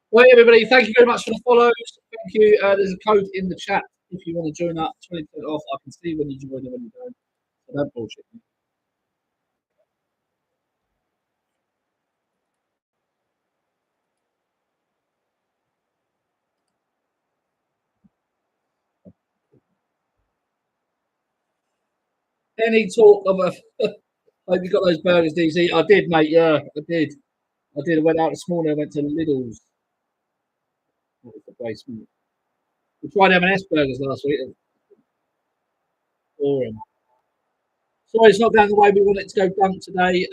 A: Well, everybody, thank you very much for the follows. Thank you. There's a code in the chat if you want to join up. 20% off. I can see when you join and when you don't. So don't bullshit me. Any talk of a. Hope you got those burgers, DC. I did, mate. Yeah, I did. I did. I went out this morning. I went to Lidl's. What was the place? We tried M&S burgers last week. Boring. Sorry, it's not going the way we want it to go dunk today.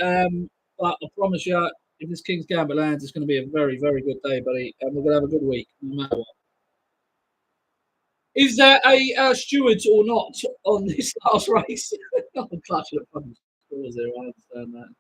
A: But I promise you, if this King's Gambit lands, it's going to be a very, very good day, buddy. And we're going to have a good week, no matter what. Is there a steward or not on this last race? I'm clutching at fucking scores there. I understand that.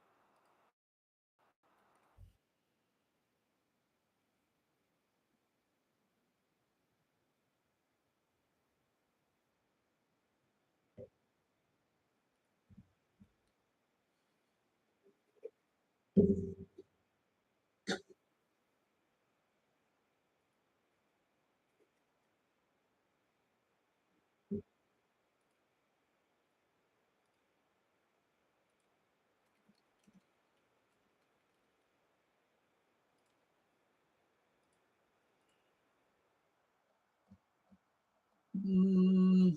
A: Mm,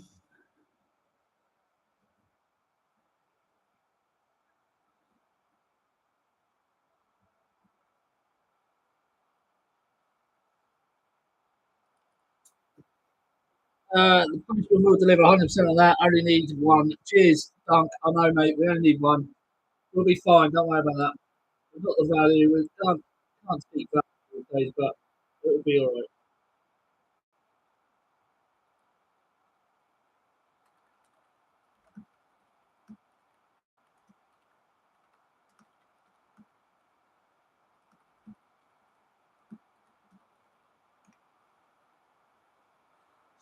A: the postman will deliver 100% of that. Only need one. Cheers, Dunk. I know, mate. We only need one. We'll be fine. Don't worry about that. We've got the value. We can't speak that these days, but it'll be all right.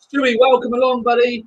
A: Stewie, welcome along, buddy.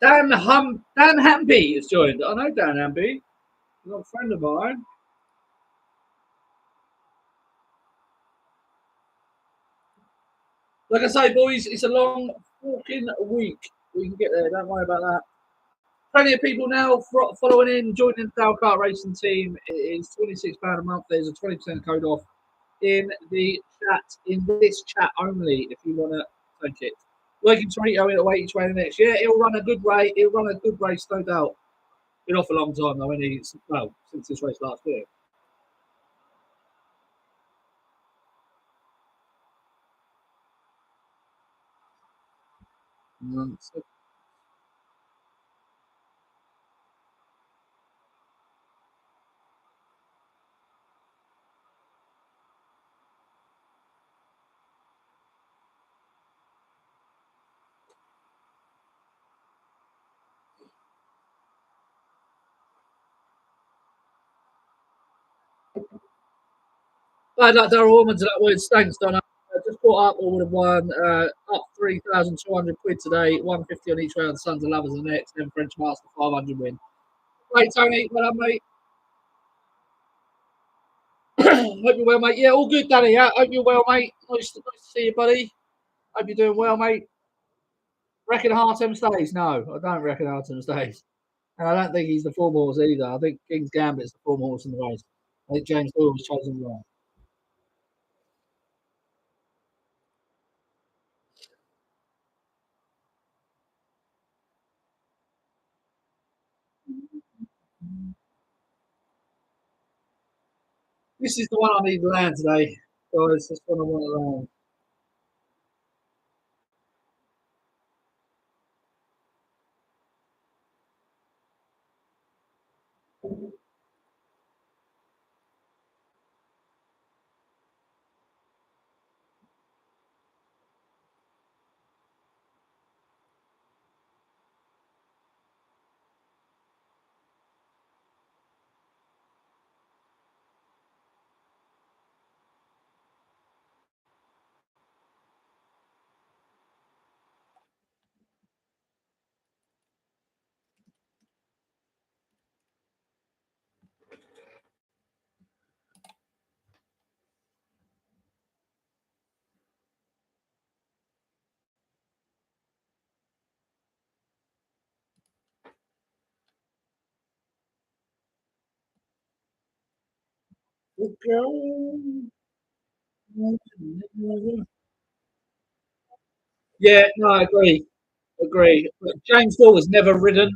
A: Dan Hamby has joined. I know Dan Hamby. He's a friend of mine. Like I say, boys, it's a long fucking week. We can get there. Don't worry about that. Plenty of people now following in, joining the Dale Kart Racing team. It is £26 a month. There's a 20% code off in the chat, in this chat only, if you want to take it. Working Torito in away each way the next year. He'll run a good race. He'll run a good race, no doubt. Been off a long time though, and he's well since this race last year. So bad luck, Darryl Ormond, to that word stinks, Donna. Just brought up all would have won up 3,200 quid today, 150 on each round. Sons of Lovers the next, then French Master 500 win. Right, Tony, well done, mate. Hope you're well, mate. Yeah, all good, Danny. Yeah, hope you're well, mate. Nice to see you, buddy. Hope you're doing well, mate. Reckon Hartem stays? No, I don't reckon Hartem stays. And I don't think he's the form horse either. I think King's Gambit's the form horse in the race. I think James Doyle was chosen well. This is the one I need to land today. Guys, this one I want to land. Yeah, no, I agree. Agree. But James Doyle has never ridden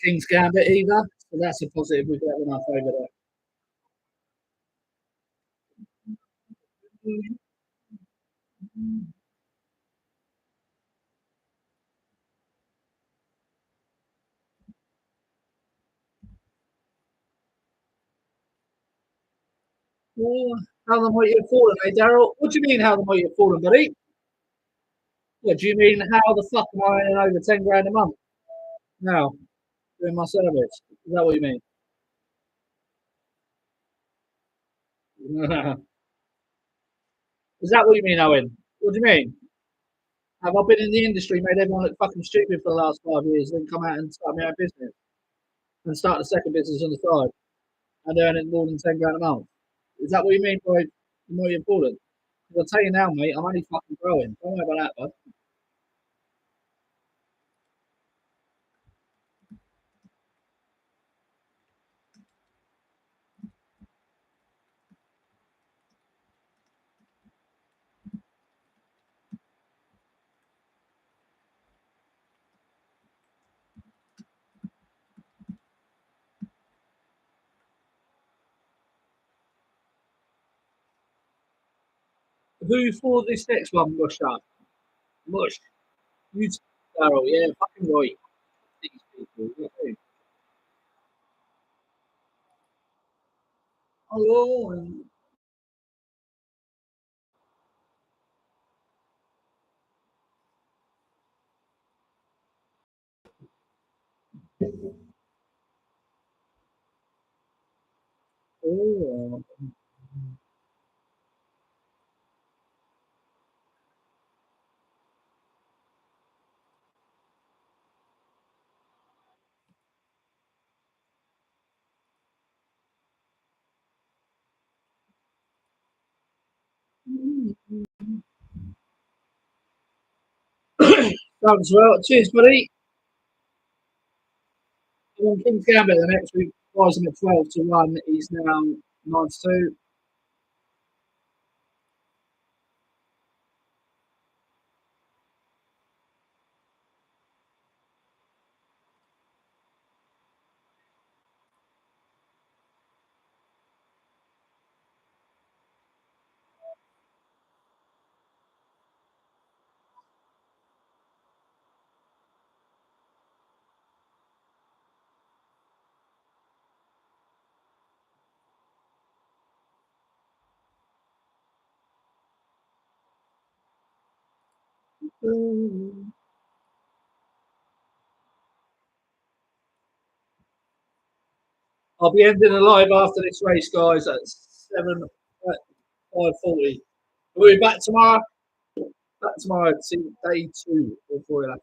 A: King's Gambit either. So that's a positive. We've got in our favour there. Yeah. How the mighty have fallen, eh, Daryl? What do you mean, how the mighty have fallen, buddy? What do you mean, how the fuck am I earning over 10 grand a month now doing my service? Is that what you mean? Is that what you mean, Owen? What do you mean? Have I been in the industry, made everyone look fucking stupid for the last 5 years, then come out and start my own business and start a second business on the side and earning more than 10 grand a month? Is that what you mean by more important? Because I'll tell you now, mate, I'm only fucking growing. Don't worry about that, bud. Who for this next one, Mush up? Mush. You, Daryl, yeah, fucking right. These people. Yeah. Hello. Oh. Thanks, well. Cheers, buddy. I'm on King's Gambit the next week. Buys him at 12-1. He's now 9-2. I'll be ending the live after this race, guys, at 5:40. We'll be back tomorrow. Back tomorrow to see day 2 or 4.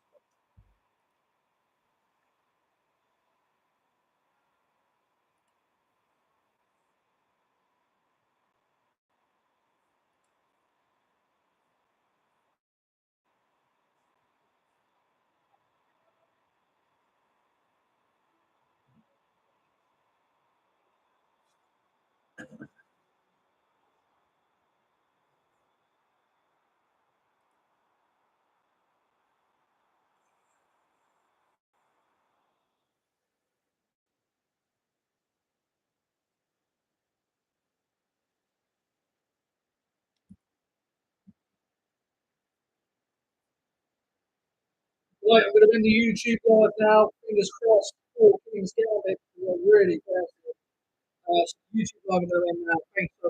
A: Right, I'm going to end the YouTube live now. Fingers crossed. All things get on it. We're really glad. YouTube live going to end now. Thanks so